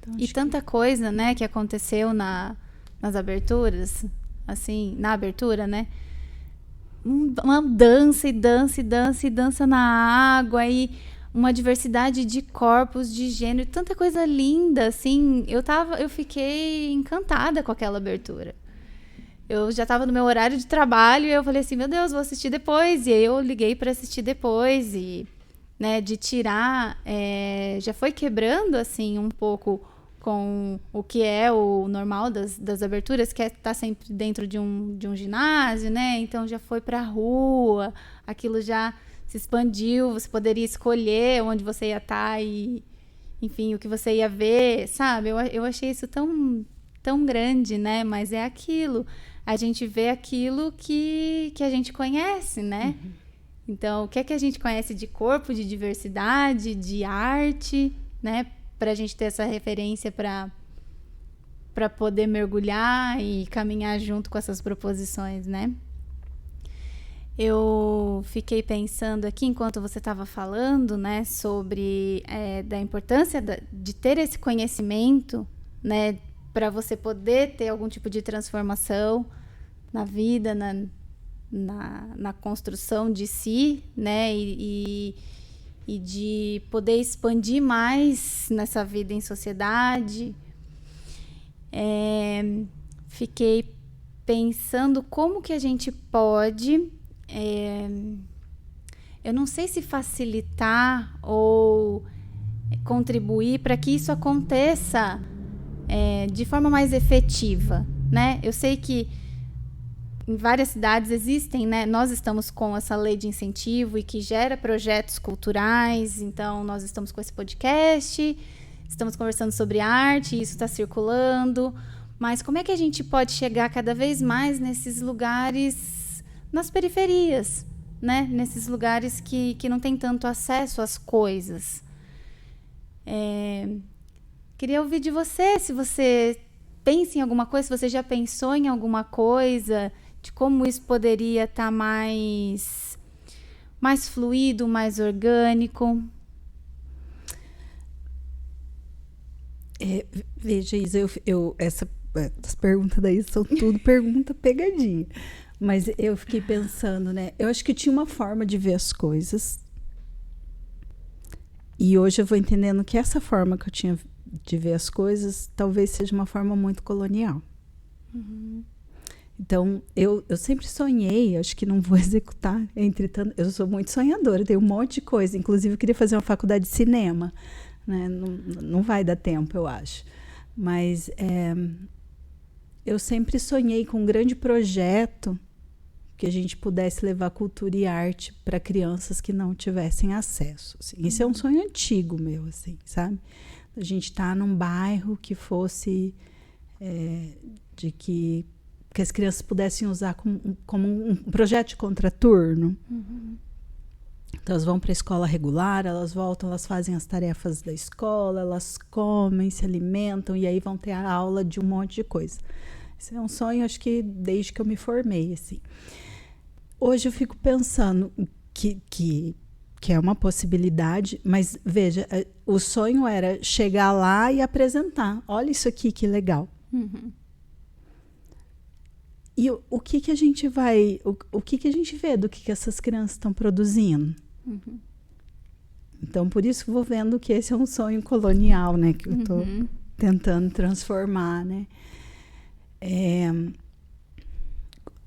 Então, e tanta coisa, né, que aconteceu nas aberturas, assim, na abertura, né? Uma dança e dança e dança e dança na água e uma diversidade de corpos, de gênero, tanta coisa linda, assim. Eu fiquei encantada com aquela abertura. Eu já estava no meu horário de trabalho e eu falei assim, meu Deus, vou assistir depois. E aí eu liguei para assistir depois e, né, de tirar, já foi quebrando, assim, um pouco com o que é o normal das aberturas, que é estar sempre dentro de um ginásio, né? Então já foi para a rua, aquilo já se expandiu, você poderia escolher onde você ia estar e, enfim, o que você ia ver, sabe? Eu achei isso tão grande, né? Mas é aquilo. A gente vê aquilo que a gente conhece, né? Uhum. Então, o que é que a gente conhece de corpo, de diversidade, de arte, né? Para a gente ter essa referência para poder mergulhar e caminhar junto com essas proposições, né? Eu fiquei pensando aqui, enquanto você estava falando, né, sobre da importância de ter esse conhecimento, né, para você poder ter algum tipo de transformação na vida, na construção de si, né, e de poder expandir mais nessa vida em sociedade. Fiquei pensando como que a gente pode, eu não sei se facilitar ou contribuir para que isso aconteça de forma mais efetiva, né? Eu sei que em várias cidades existem, né? Nós estamos com essa lei de incentivo e que gera projetos culturais. Então, nós estamos com esse podcast, estamos conversando sobre arte, isso está circulando. Mas como é que a gente pode chegar cada vez mais nesses lugares, nas periferias, né? Nesses lugares que não tem tanto acesso às coisas? Queria ouvir de você, se você pensa em alguma coisa, se você já pensou em alguma coisa, de como isso poderia estar mais fluido, mais orgânico. Veja, Isa, essas perguntas daí são tudo pergunta pegadinha. Mas eu fiquei pensando, né? Eu acho que tinha uma forma de ver as coisas. E hoje eu vou entendendo que essa forma que eu tinha de ver as coisas talvez seja uma forma muito colonial. Uhum. Então, eu sempre sonhei, acho que não vou executar, entretanto, eu sou muito sonhadora, tenho um monte de coisa, inclusive eu queria fazer uma faculdade de cinema, né? Não vai dar tempo, eu acho. Mas eu sempre sonhei com um grande projeto que a gente pudesse levar cultura e arte para crianças que não tivessem acesso. Assim. Isso é um sonho antigo meu, assim, sabe? A gente tá num bairro que fosse de que as crianças pudessem usar como um projeto de contraturno. Uhum. Então, elas vão para a escola regular, elas voltam, elas fazem as tarefas da escola, elas comem, se alimentam, e aí vão ter a aula de um monte de coisa. Esse é um sonho, acho que desde que eu me formei, assim. Hoje eu fico pensando que é uma possibilidade, mas veja, o sonho era chegar lá e apresentar. Olha isso aqui, que legal. Uhum. E o que a gente vai... O que a gente vê do que essas crianças estão produzindo? Uhum. Então, por isso que eu vou vendo que esse é um sonho colonial, né? Que eu estou tentando transformar, né?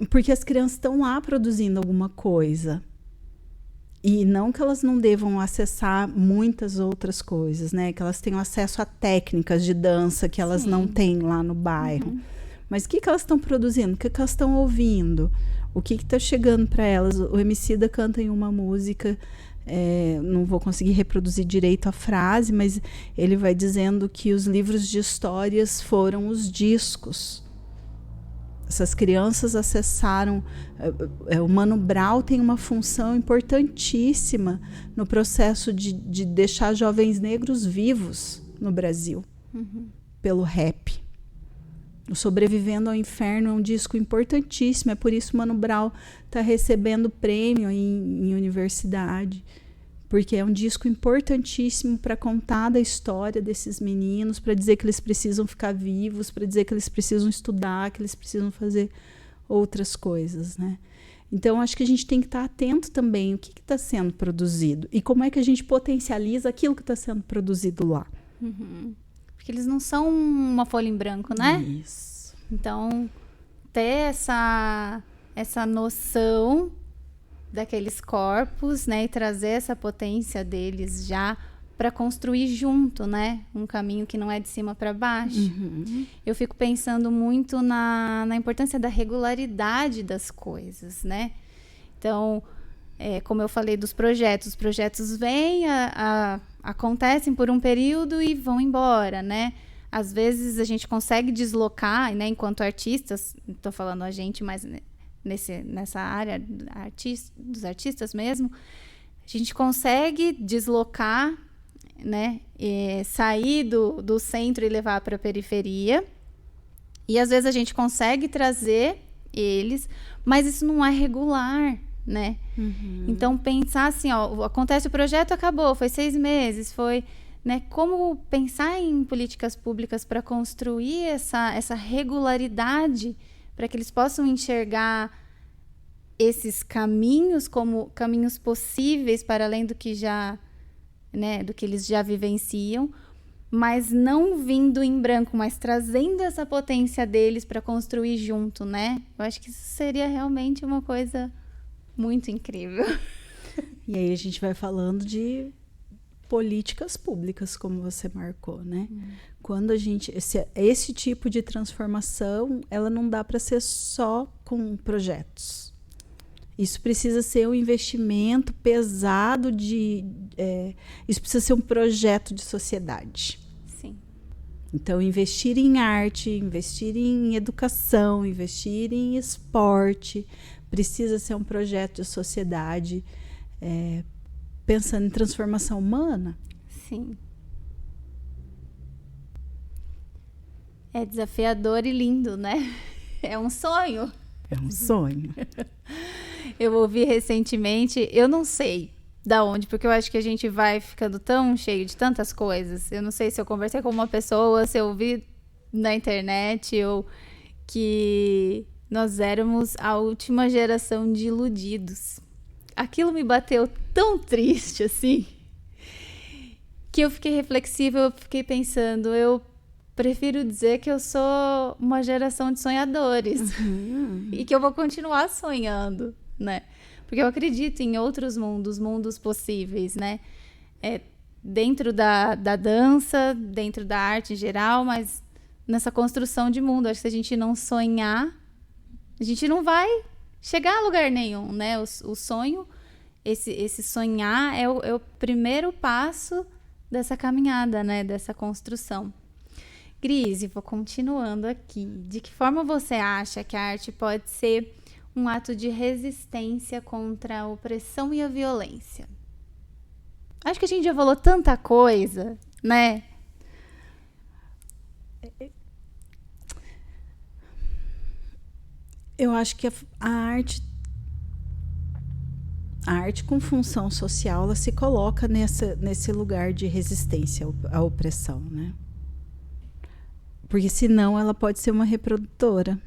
Porque as crianças estão lá produzindo alguma coisa. E não que elas não devam acessar muitas outras coisas, né? Que elas tenham acesso a técnicas de dança que elas não têm lá no bairro. Uhum. Mas o que elas estão produzindo? O que elas estão ouvindo? O que está chegando para elas? O Emicida canta em uma música, não vou conseguir reproduzir direito a frase, mas ele vai dizendo que os livros de histórias foram os discos. Essas crianças acessaram... O Mano Brown tem uma função importantíssima no processo de deixar jovens negros vivos no Brasil, pelo rap. O Sobrevivendo ao Inferno é um disco importantíssimo, é por isso o Mano Brown está recebendo prêmio em universidade, porque é um disco importantíssimo para contar da história desses meninos, para dizer que eles precisam ficar vivos, para dizer que eles precisam estudar, que eles precisam fazer outras coisas, né? Então, acho que a gente tem que estar atento também o que está sendo produzido e como é que a gente potencializa aquilo que está sendo produzido lá. Uhum. Porque eles não são uma folha em branco, né? Isso. Então, ter essa noção daqueles corpos, né? E trazer essa potência deles já para construir junto, né? Um caminho que não é de cima para baixo. Eu fico pensando muito na importância da regularidade das coisas, né? Então, como eu falei dos projetos, os projetos vêm, acontecem por um período e vão embora, né? Às vezes a gente consegue deslocar, né? Enquanto artistas, estou falando a gente, mas nessa área dos artistas mesmo, a gente consegue deslocar, né, sair do centro e levar para a periferia, e às vezes a gente consegue trazer eles, mas isso não é regular, né? Então pensar assim, ó, acontece o projeto, acabou, foi 6 meses, foi, né? Como pensar em políticas públicas para construir essa regularidade, para que eles possam enxergar esses caminhos como caminhos possíveis para além do que já, né, do que eles já vivenciam, mas não vindo em branco, mas trazendo essa potência deles para construir junto, né? Eu acho que isso seria realmente uma coisa muito incrível. E aí a gente vai falando de políticas públicas, como você marcou, né? Quando a gente... Esse tipo de transformação, ela não dá para ser só com projetos. Isso precisa ser um investimento pesado isso precisa ser um projeto de sociedade. Sim. Então, investir em arte, investir em educação, investir em esporte, precisa ser um projeto de sociedade, pensando em transformação humana. Sim. É desafiador e lindo, né? É um sonho. É um sonho. Eu ouvi recentemente, eu não sei da onde, porque eu acho que a gente vai ficando tão cheio de tantas coisas. Eu não sei se eu conversei com uma pessoa, se eu ouvi na internet, ou que nós éramos a última geração de iludidos. Aquilo me bateu tão triste, assim, que eu fiquei reflexiva, eu fiquei pensando, eu prefiro dizer que eu sou uma geração de sonhadores e que eu vou continuar sonhando, né? Porque eu acredito em outros mundos possíveis, né? Dentro da dança, dentro da arte em geral, mas nessa construção de mundo. Acho que se a gente não sonhar, a gente não vai chegar a lugar nenhum, né? O sonho, esse sonhar é o primeiro passo dessa caminhada, né? Dessa construção. Grise, vou continuando aqui. De que forma você acha que a arte pode ser um ato de resistência contra a opressão e a violência? Acho que a gente já falou tanta coisa, né? Eu acho que a arte com função social, ela se coloca nesse lugar de resistência à opressão, né? Porque senão ela pode ser uma reprodutora.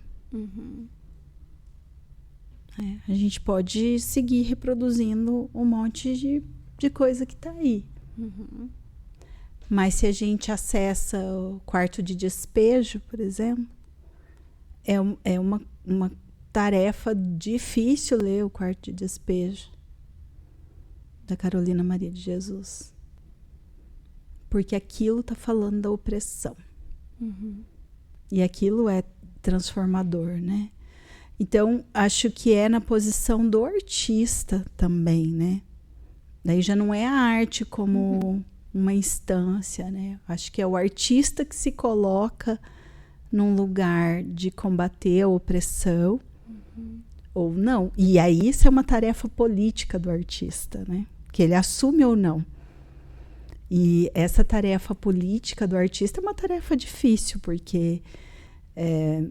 A gente pode seguir reproduzindo um monte de coisa que está aí. Mas se a gente acessa o quarto de despejo, por exemplo, é uma tarefa difícil ler o quarto de despejo da Carolina Maria de Jesus. Porque aquilo está falando da opressão. E aquilo é transformador, né? Então, acho que é na posição do artista também, né? Daí já não é a arte como uma instância, né? Acho que é o artista que se coloca num lugar de combater a opressão ou não. E aí isso é uma tarefa política do artista, né? Que ele assume ou não. E essa tarefa política do artista é uma tarefa difícil, porque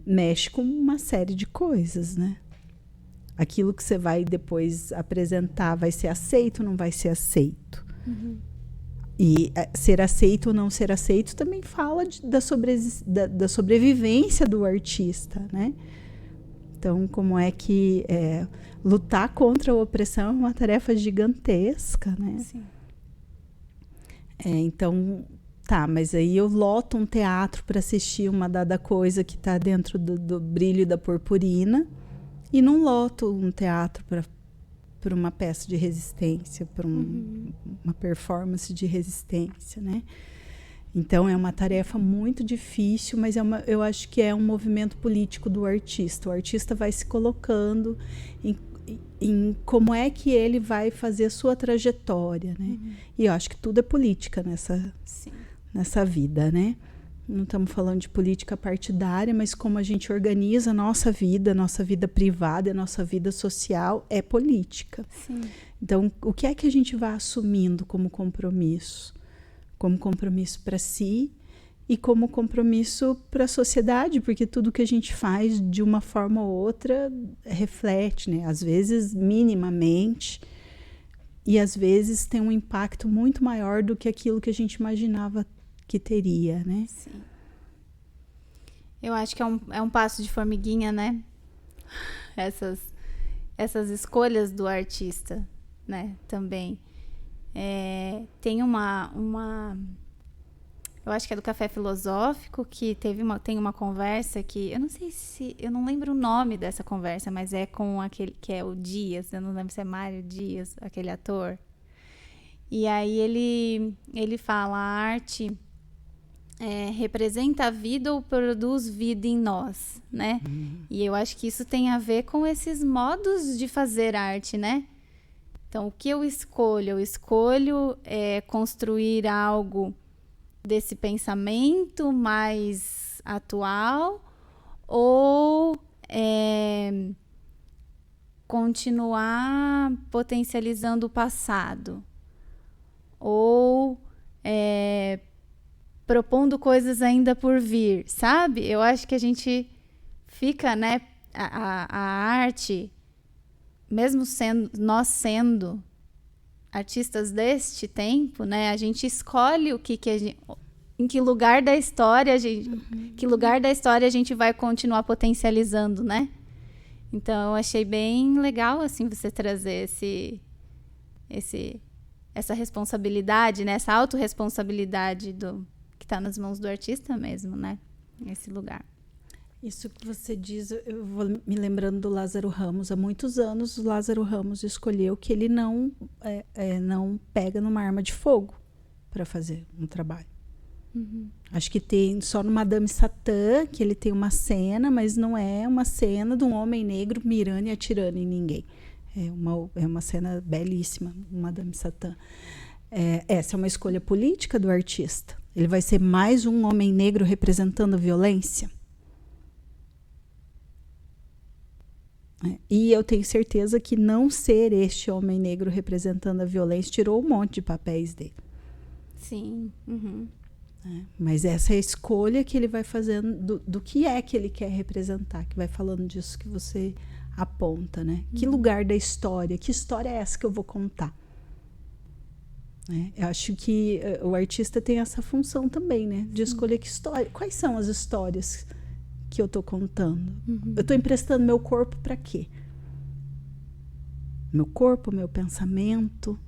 mexe com uma série de coisas, né? Aquilo que você vai depois apresentar vai ser aceito ou não vai ser aceito? E ser aceito ou não ser aceito também fala da sobrevivência do artista, né? Então, como é que lutar contra a opressão é uma tarefa gigantesca, né? Sim. Então, tá, mas aí eu loto um teatro para assistir uma dada coisa que está dentro do brilho da purpurina e não loto um teatro por uma peça de resistência, por uma performance de resistência, né? Então, é uma tarefa muito difícil, mas eu acho que é um movimento político do artista. O artista vai se colocando em como é que ele vai fazer a sua trajetória, né? E eu acho que tudo é política nessa vida, né? Não estamos falando de política partidária, mas como a gente organiza a nossa vida privada, a nossa vida social, é política. Sim. Então, o que é que a gente vai assumindo como compromisso? Como compromisso para si e como compromisso para a sociedade, porque tudo que a gente faz de uma forma ou outra reflete, né? Às vezes minimamente, e às vezes tem um impacto muito maior do que aquilo que a gente imaginava que teria, né? Sim. Eu acho que é um passo de formiguinha, né? Essas escolhas do artista, né? Também. Tem eu acho que é do Café Filosófico, que tem uma conversa que, eu não lembro o nome dessa conversa, mas é com aquele que é o Dias, eu não lembro se é Mário Dias, aquele ator. E aí ele fala, a arte representa a vida ou produz vida em nós, né? E eu acho que isso tem a ver com esses modos de fazer arte, né? Então, o que eu escolho? Eu escolho construir algo desse pensamento mais atual ou continuar potencializando o passado? Ou propondo coisas ainda por vir, sabe? Eu acho que a gente fica, né? A arte... Mesmo nós sendo artistas deste tempo, né, a gente escolhe em que lugar da história a gente vai continuar potencializando, né? Então, eu achei bem legal, assim, você trazer essa responsabilidade, né, essa autorresponsabilidade que está nas mãos do artista mesmo, né? Esse lugar. Isso que você diz, eu vou me lembrando do Lázaro Ramos. Há muitos anos, o Lázaro Ramos escolheu que ele não pega numa arma de fogo para fazer um trabalho. Acho que tem só no Madame Satã que ele tem uma cena, mas não é uma cena de um homem negro mirando e atirando em ninguém. É uma cena belíssima, Madame Satã. Essa é uma escolha política do artista. Ele vai ser mais um homem negro representando a violência? E eu tenho certeza que não ser este homem negro representando a violência tirou um monte de papéis dele. Sim. Mas essa é a escolha que ele vai fazendo do que é que ele quer representar, que vai falando disso que você aponta, né? Que lugar da história, que história é essa que eu vou contar? Eu acho que o artista tem essa função também, né? De escolher que história, quais são as histórias que eu estou contando. Eu estou emprestando meu corpo para quê? Meu corpo, meu pensamento.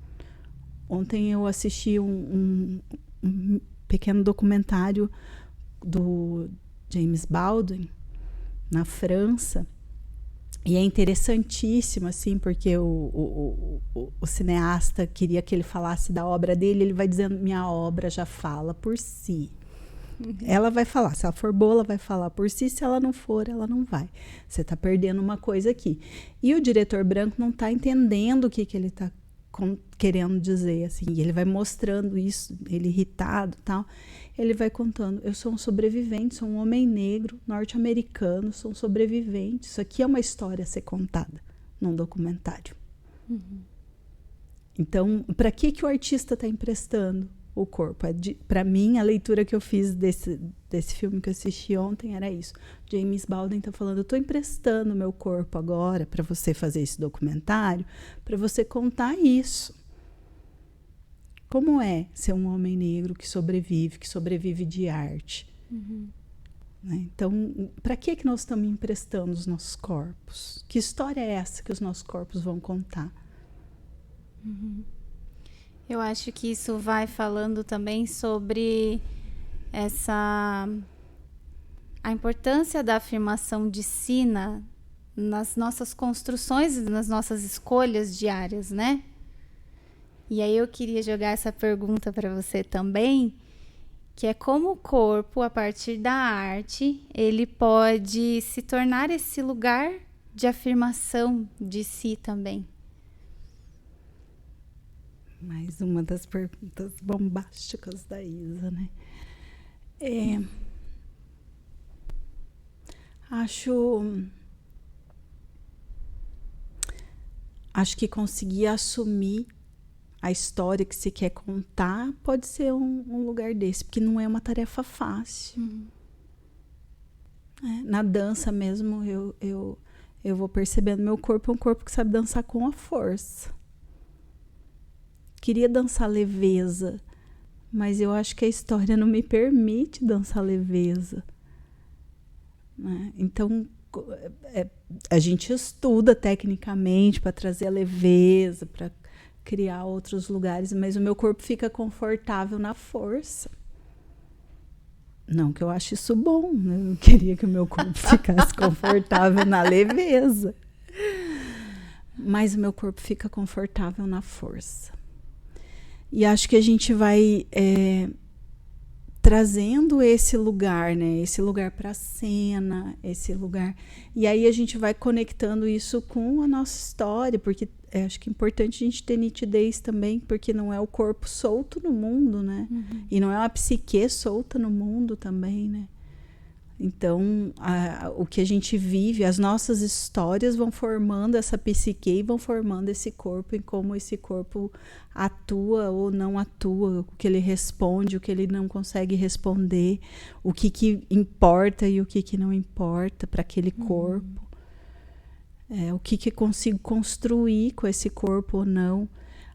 Ontem eu assisti um pequeno documentário do James Baldwin na França, e é interessantíssimo, assim, porque o cineasta queria que ele falasse da obra dele. Ele vai dizendo, minha obra já fala por si. Ela vai falar, se ela for boa, ela vai falar por si, se ela não for, ela não vai. Você está perdendo uma coisa aqui. E o diretor branco não está entendendo o que ele está querendo dizer, assim. E ele vai mostrando isso, ele irritado e tal. Ele vai contando, eu sou um sobrevivente, sou um homem negro, norte-americano, sou um sobrevivente. Isso aqui é uma história a ser contada num documentário. Então, para que o artista está emprestando o corpo? Para mim, a leitura que eu fiz desse filme que eu assisti ontem era isso. James Baldwin está falando, eu estou emprestando meu corpo agora para você fazer esse documentário, para você contar isso. Como é ser um homem negro que sobrevive de arte? Né? Então, para que nós estamos emprestando os nossos corpos? Que história é essa que os nossos corpos vão contar? Eu acho que isso vai falando também sobre a importância da afirmação de si nas nossas construções e nas nossas escolhas diárias, né? E aí eu queria jogar essa pergunta para você também, que é como o corpo, a partir da arte, ele pode se tornar esse lugar de afirmação de si também. Mais uma das perguntas bombásticas da Isa, né? Acho que conseguir assumir a história que se quer contar pode ser um lugar desse, porque não é uma tarefa fácil. Na dança mesmo, eu vou percebendo, meu corpo é um corpo que sabe dançar com a força. Queria dançar leveza, mas eu acho que a história não me permite dançar leveza. Né? Então, a gente estuda tecnicamente para trazer a leveza, para criar outros lugares, mas o meu corpo fica confortável na força. Não que eu ache isso bom, né? Eu não queria que o meu corpo ficasse confortável na leveza. Mas o meu corpo fica confortável na força. E acho que a gente vai trazendo esse lugar, né? Esse lugar para a cena, esse lugar. E aí a gente vai conectando isso com a nossa história, porque acho que é importante a gente ter nitidez também, porque não é o corpo solto no mundo, né? E não é uma psique solta no mundo também, né? Então, o que a gente vive, as nossas histórias vão formando essa psique e vão formando esse corpo, em como esse corpo atua ou não atua, o que ele responde, o que ele não consegue responder, o que importa e o que não importa para aquele corpo. O que consigo construir com esse corpo ou não.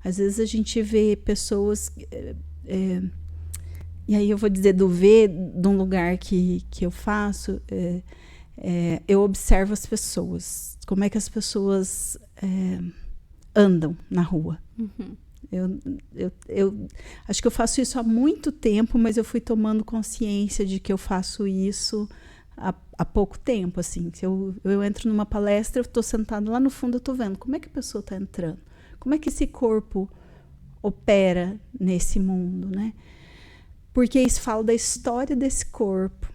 Às vezes a gente vê pessoas... E aí eu vou dizer do ver, de um lugar que eu faço, eu observo as pessoas. Como é que as pessoas andam na rua. Eu acho que eu faço isso há muito tempo, mas eu fui tomando consciência de que eu faço isso há pouco tempo. Assim. Se eu entro numa palestra, eu estou sentada lá no fundo, eu estou vendo como é que a pessoa está entrando. Como é que esse corpo opera nesse mundo, né? Porque isso fala da história desse corpo.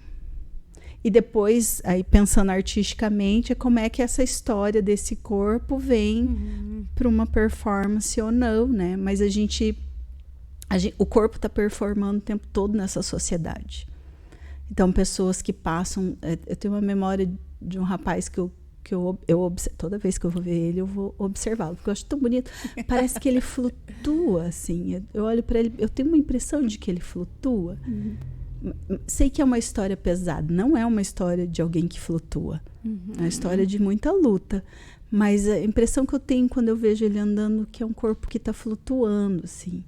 E depois, aí pensando artisticamente, é como é que essa história desse corpo vem para uma performance ou não, né? Mas o corpo está performando o tempo todo nessa sociedade. Então, pessoas que passam... Eu tenho uma memória de um rapaz que eu toda vez que eu vou ver ele, eu vou observá-lo, porque eu acho tão bonito. Parece que ele flutua, assim. Eu olho para ele, eu tenho uma impressão de que ele flutua. Sei que é uma história pesada, não é uma história de alguém que flutua. É uma história de muita luta. Mas a impressão que eu tenho quando eu vejo ele andando, que é um corpo que está flutuando, assim.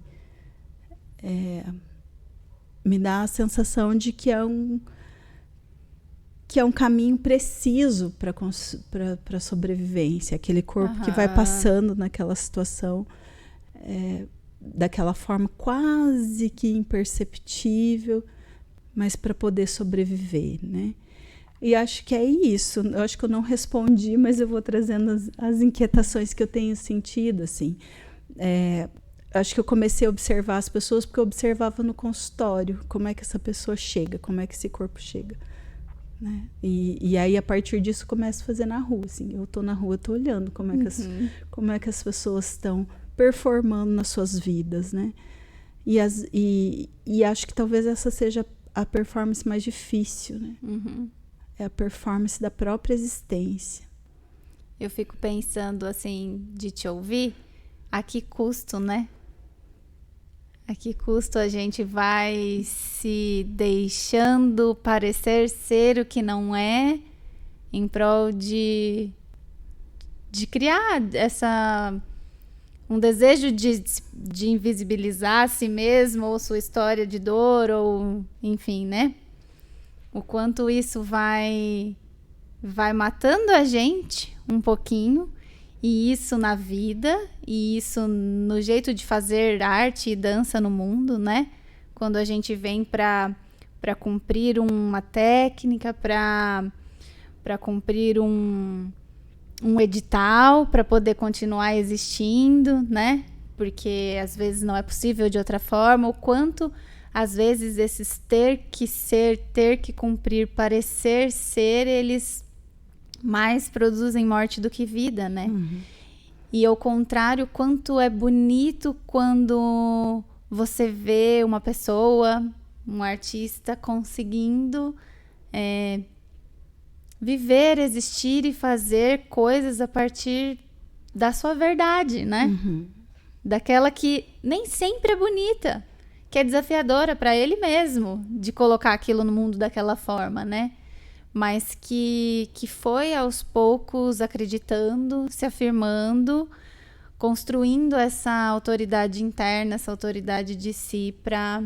Me dá a sensação de que é um caminho preciso para a sobrevivência, aquele corpo que vai passando naquela situação daquela forma quase que imperceptível, mas para poder sobreviver, né? E acho que é isso. Eu acho que eu não respondi, mas eu vou trazendo as inquietações que eu tenho sentido, assim. Acho que eu comecei a observar as pessoas porque eu observava no consultório como é que essa pessoa chega, como é que esse corpo chega. Né? E aí, a partir disso, começo a fazer na rua. Assim. Eu estou na rua, estou olhando como é que as pessoas estão performando nas suas vidas. Né? E acho que talvez essa seja a performance mais difícil. Né? É a performance da própria existência. Eu fico pensando, assim, de te ouvir, a que custo, né? A que custo a gente vai se deixando parecer ser o que não é, em prol de criar um desejo de invisibilizar a si mesmo, ou sua história de dor, ou enfim, né? O quanto isso vai matando a gente um pouquinho. E isso na vida, e isso no jeito de fazer arte e dança no mundo, né? Quando a gente vem para cumprir uma técnica, para cumprir um edital para poder continuar existindo, né? Porque às vezes não é possível de outra forma, o quanto às vezes esses ter que ser, ter que cumprir, parecer ser, eles mais produzem morte do que vida, né? E ao contrário, quanto é bonito quando você vê uma pessoa, um artista conseguindo viver, existir e fazer coisas a partir da sua verdade, né? Daquela que nem sempre é bonita, que é desafiadora para ele mesmo de colocar aquilo no mundo daquela forma, né? Mas que foi aos poucos acreditando, se afirmando, construindo essa autoridade interna, essa autoridade de si para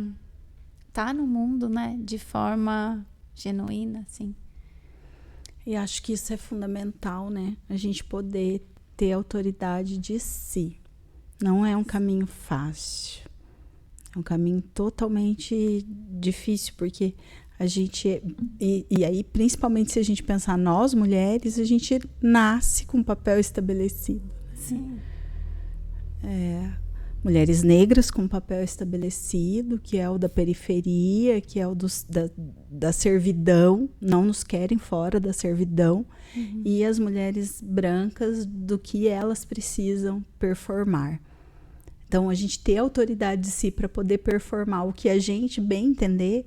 estar no mundo, né? De forma genuína, assim. E acho que isso é fundamental, né? A gente poder ter autoridade de si. Não é um caminho fácil. É um caminho totalmente difícil, porque a gente... E aí, principalmente se a gente pensar nós, mulheres, a gente nasce com um papel estabelecido. Sim. Mulheres negras com um papel estabelecido, que é o da periferia, que é o da servidão, não nos querem fora da servidão, e as mulheres brancas do que elas precisam performar. Então, a gente ter autoridade de si para poder performar o que a gente bem entender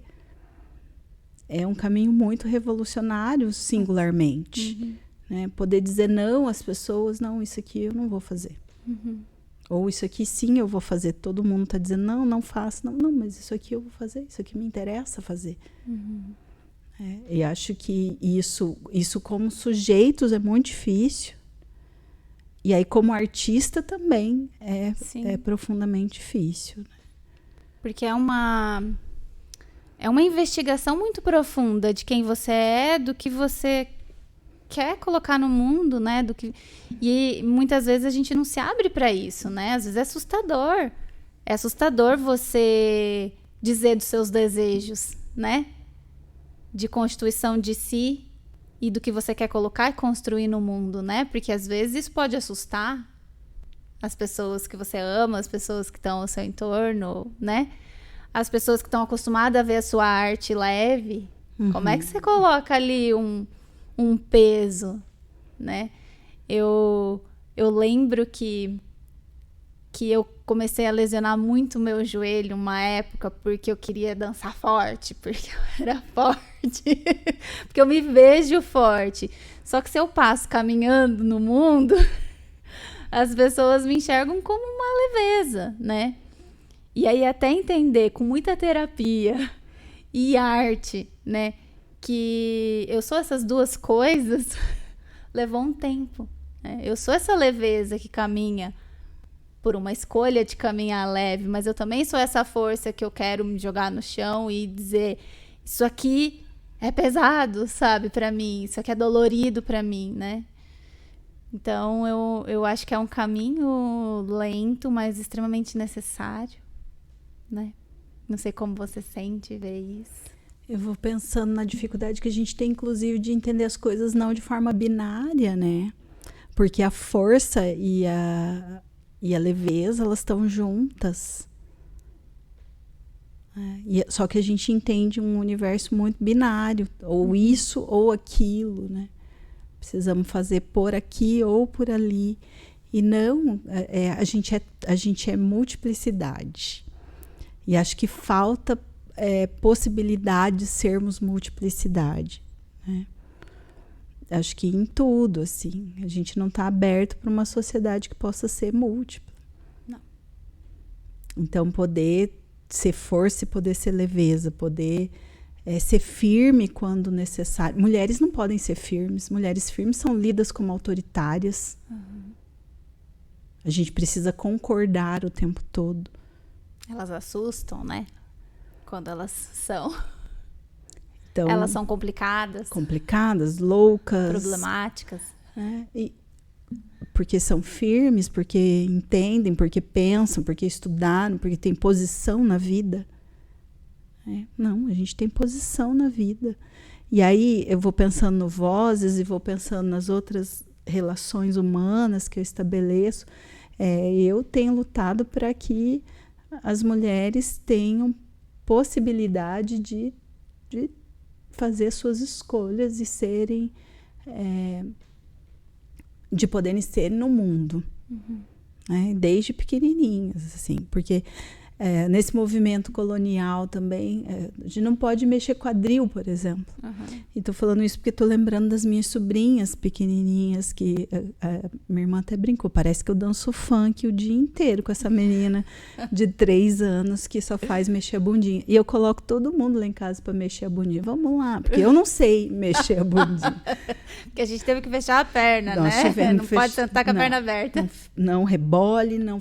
é um caminho muito revolucionário, singularmente. Né? Poder dizer não às pessoas, não, isso aqui eu não vou fazer. Ou isso aqui sim eu vou fazer. Todo mundo está dizendo, não, não faço. Não, mas isso aqui eu vou fazer, isso aqui me interessa fazer. E acho que isso como sujeitos é muito difícil. E aí como artista também é profundamente difícil. Né? Porque é uma investigação muito profunda de quem você é, do que você quer colocar no mundo, né? E muitas vezes a gente não se abre para isso, né? Às vezes é assustador. É assustador você dizer dos seus desejos, né? De constituição de si e do que você quer colocar e construir no mundo, né? Porque às vezes isso pode assustar as pessoas que você ama, as pessoas que estão ao seu entorno, né? As pessoas que estão acostumadas a ver a sua arte leve. Como é que você coloca ali um peso, né? Eu lembro que eu comecei a lesionar muito o meu joelho uma época porque eu queria dançar forte, porque eu era forte, porque eu me vejo forte. Só que se eu passo caminhando no mundo, as pessoas me enxergam como uma leveza, né? E aí até entender com muita terapia e arte, né? Que eu sou essas duas coisas, levou um tempo. Né? Eu sou essa leveza que caminha por uma escolha de caminhar leve, mas eu também sou essa força que eu quero me jogar no chão e dizer, isso aqui é pesado, sabe, pra mim, isso aqui é dolorido pra mim, né? Então, eu acho que é um caminho lento, mas extremamente necessário, né? Não sei como você sente ver isso. Eu vou pensando na dificuldade que a gente tem, inclusive, de entender as coisas não de forma binária, né? Porque a força e a leveza, elas estão juntas. Só que a gente entende um universo muito binário, ou isso ou aquilo, né? Precisamos fazer por aqui ou por ali. E não, a gente é multiplicidade. E acho que falta possibilidade de sermos multiplicidade. Né? Acho que em tudo, assim. A gente não está aberto para uma sociedade que possa ser múltipla. Não. Então, poder ser força e poder ser leveza, poder ser firme quando necessário. Mulheres não podem ser firmes. Mulheres firmes são lidas como autoritárias. A gente precisa concordar o tempo todo. Elas assustam, né? Quando elas são. Então, elas são complicadas. Complicadas, loucas. Problemáticas. Porque são firmes, porque entendem, porque pensam, porque estudaram, porque têm posição na vida. Não, a gente tem posição na vida. E aí eu vou pensando no Vozes e vou pensando nas outras relações humanas que eu estabeleço, eu tenho lutado para que as mulheres tenham possibilidade de fazer suas escolhas e serem, de poderem ser no mundo, né? Desde pequenininhas, assim, porque nesse movimento colonial também, a gente não pode mexer quadril, por exemplo. E tô falando isso porque tô lembrando das minhas sobrinhas pequenininhas, que minha irmã até brincou, parece que eu danço funk o dia inteiro com essa menina de 3 anos que só faz mexer a bundinha. E eu coloco todo mundo lá em casa para mexer a bundinha. Vamos lá, porque eu não sei mexer a bundinha. Porque a gente teve que fechar a perna, Nós né? Não pode sentar com a perna aberta. Não rebole, não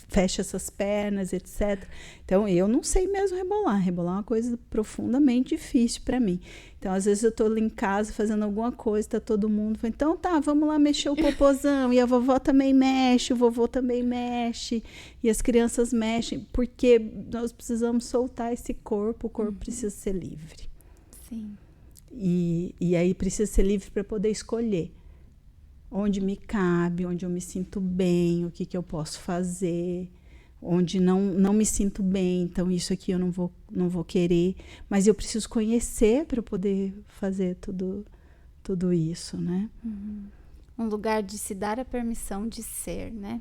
fecha essas pernas, etc. Então, eu não sei mesmo rebolar. Rebolar é uma coisa profundamente difícil para mim. Então, às vezes eu tô ali em casa fazendo alguma coisa, tá todo mundo falando, então tá, vamos lá mexer o popozão. E a vovó também mexe, o vovô também mexe, e as crianças mexem, porque nós precisamos soltar esse corpo, o corpo precisa ser livre. Sim. E aí precisa ser livre para poder escolher onde me cabe, onde eu me sinto bem, o que eu posso fazer, onde não me sinto bem, então isso aqui eu não vou querer, mas eu preciso conhecer para poder fazer tudo isso, né? Um lugar de se dar a permissão de ser, né?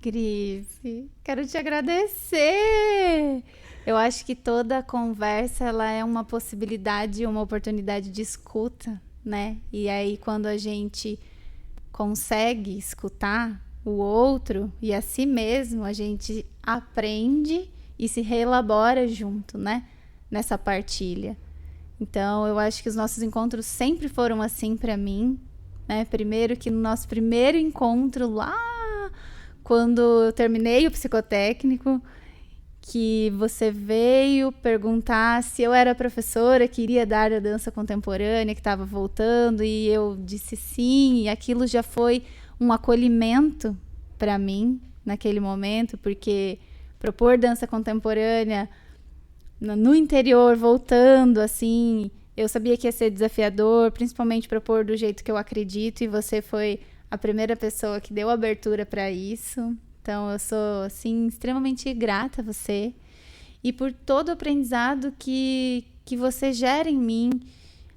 Grise, quero te agradecer! Eu acho que toda conversa, ela é uma possibilidade, uma oportunidade de escuta, né? E aí, quando a gente consegue escutar o outro e a si mesmo, a gente aprende e se reelabora junto, né? Nessa partilha. Então, eu acho que os nossos encontros sempre foram assim para mim, né? Primeiro que no nosso primeiro encontro lá, quando eu terminei o psicotécnico, que você veio perguntar se eu era professora, queria dar a dança contemporânea, que estava voltando, e eu disse sim, e aquilo já foi um acolhimento para mim naquele momento, porque propor dança contemporânea no interior, voltando assim, eu sabia que ia ser desafiador, principalmente propor do jeito que eu acredito, e você foi a primeira pessoa que deu abertura para isso. Então, eu sou, assim, extremamente grata a você e por todo o aprendizado que você gera em mim,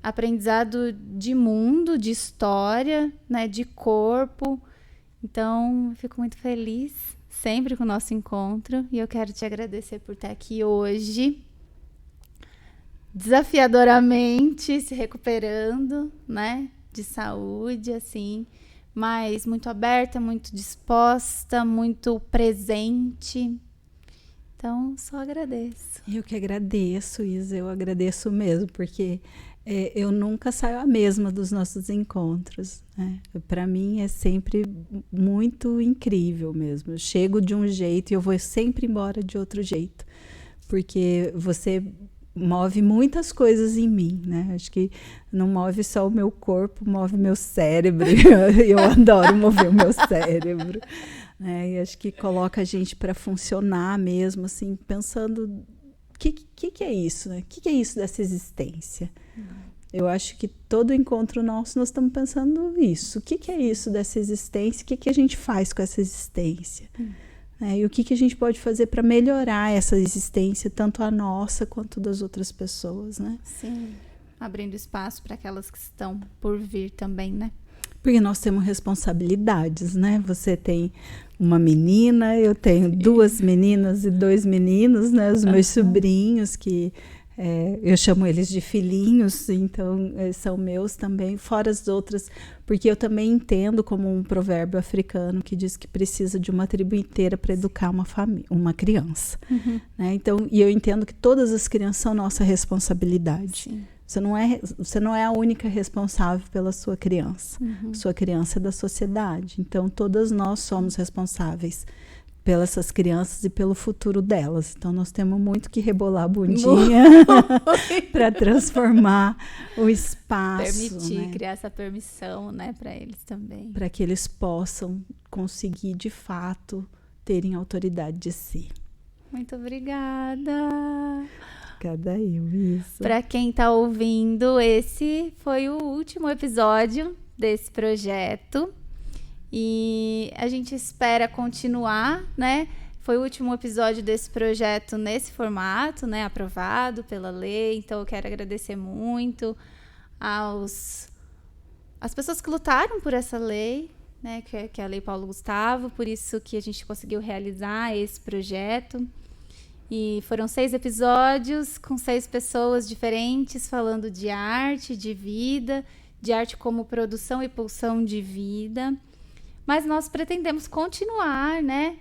aprendizado de mundo, de história, né, de corpo. Então, eu fico muito feliz sempre com o nosso encontro e eu quero te agradecer por estar aqui hoje, desafiadoramente, se recuperando, né, de saúde, assim, mas muito aberta, muito disposta, muito presente. Então, só agradeço. Eu que agradeço, Isa, eu agradeço mesmo, porque eu nunca saio a mesma dos nossos encontros, né? Para mim é sempre muito incrível mesmo. Eu chego de um jeito e eu vou sempre embora de outro jeito, porque você move muitas coisas em mim, né? Acho que não move só o meu corpo, move meu cérebro. Eu adoro mover o meu cérebro, né? E acho que coloca a gente para funcionar mesmo, assim, pensando o que é isso, né? O que é isso dessa existência? Eu acho que todo encontro nosso nós estamos pensando isso. O que é isso dessa existência? O que a gente faz com essa existência? E o que a gente pode fazer para melhorar essa existência, tanto a nossa quanto das outras pessoas, né? Sim, abrindo espaço para aquelas que estão por vir também, né? Porque nós temos responsabilidades, né? Você tem uma menina, eu tenho 2 meninas e 2 meninos, né? Os meus sobrinhos, que eu chamo eles de filhinhos, então são meus também, fora as outras, porque eu também entendo como um provérbio africano que diz que precisa de uma tribo inteira para educar uma criança. Né? Então, e eu entendo que todas as crianças são nossa responsabilidade. Sim. Você não é a única responsável pela sua criança. Sua criança é da sociedade. Então, todas nós somos responsáveis pelas essas crianças e pelo futuro delas. Então, nós temos muito que rebolar a bundinha para transformar o espaço. Permitir, né? criar essa permissão, né, para eles também. Para que eles possam conseguir, de fato, terem autoridade de si. Muito obrigada. Obrigada eu, isso. Para quem está ouvindo, esse foi o último episódio desse projeto e a gente espera continuar, né? Foi o último episódio desse projeto nesse formato, né? Aprovado pela lei, então eu quero agradecer muito às pessoas que lutaram por essa lei, né? Que é a Lei Paulo Gustavo, por isso que a gente conseguiu realizar esse projeto. E foram 6 episódios com 6 pessoas diferentes falando de arte, de vida, de arte como produção e pulsão de vida. Mas nós pretendemos continuar, né?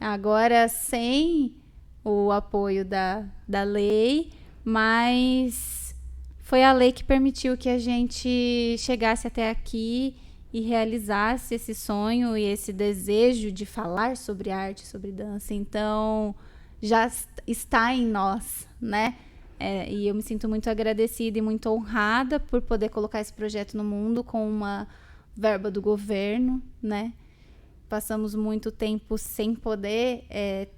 Agora sem o apoio da lei, mas foi a lei que permitiu que a gente chegasse até aqui e realizasse esse sonho e esse desejo de falar sobre arte, sobre dança. Então, já está em nós, né? E eu me sinto muito agradecida e muito honrada por poder colocar esse projeto no mundo com uma verba do governo, né? Passamos muito tempo sem poder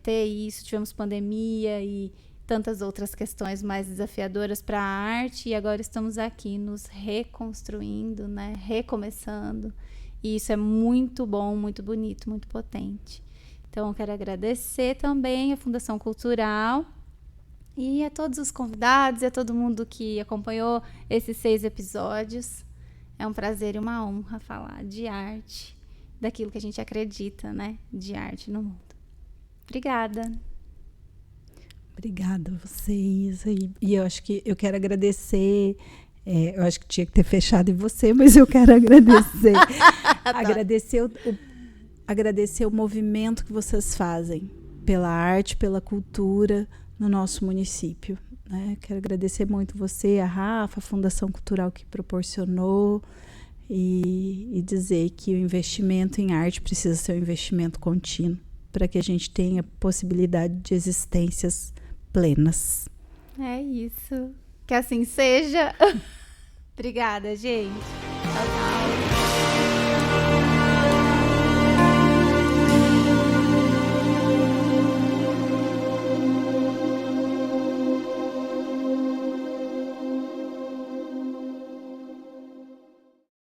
ter isso, tivemos pandemia e tantas outras questões mais desafiadoras para a arte, e agora estamos aqui nos reconstruindo, né? Recomeçando, e isso é muito bom, muito bonito, muito potente. Então, eu quero agradecer também a Fundação Cultural e a todos os convidados e a todo mundo que acompanhou esses 6 episódios. É um prazer e uma honra falar de arte, daquilo que a gente acredita, né? De arte no mundo. Obrigada. Obrigada a você, Isa. E eu acho que eu quero agradecer. Eu acho que tinha que ter fechado em você, mas eu quero agradecer. Agradecer o movimento que vocês fazem pela arte, pela cultura no nosso município, né? Quero agradecer muito você, a Rafa, a Fundação Cultural que proporcionou, e dizer que o investimento em arte precisa ser um investimento contínuo para que a gente tenha possibilidade de existências plenas. É isso. Que assim seja. Obrigada, gente.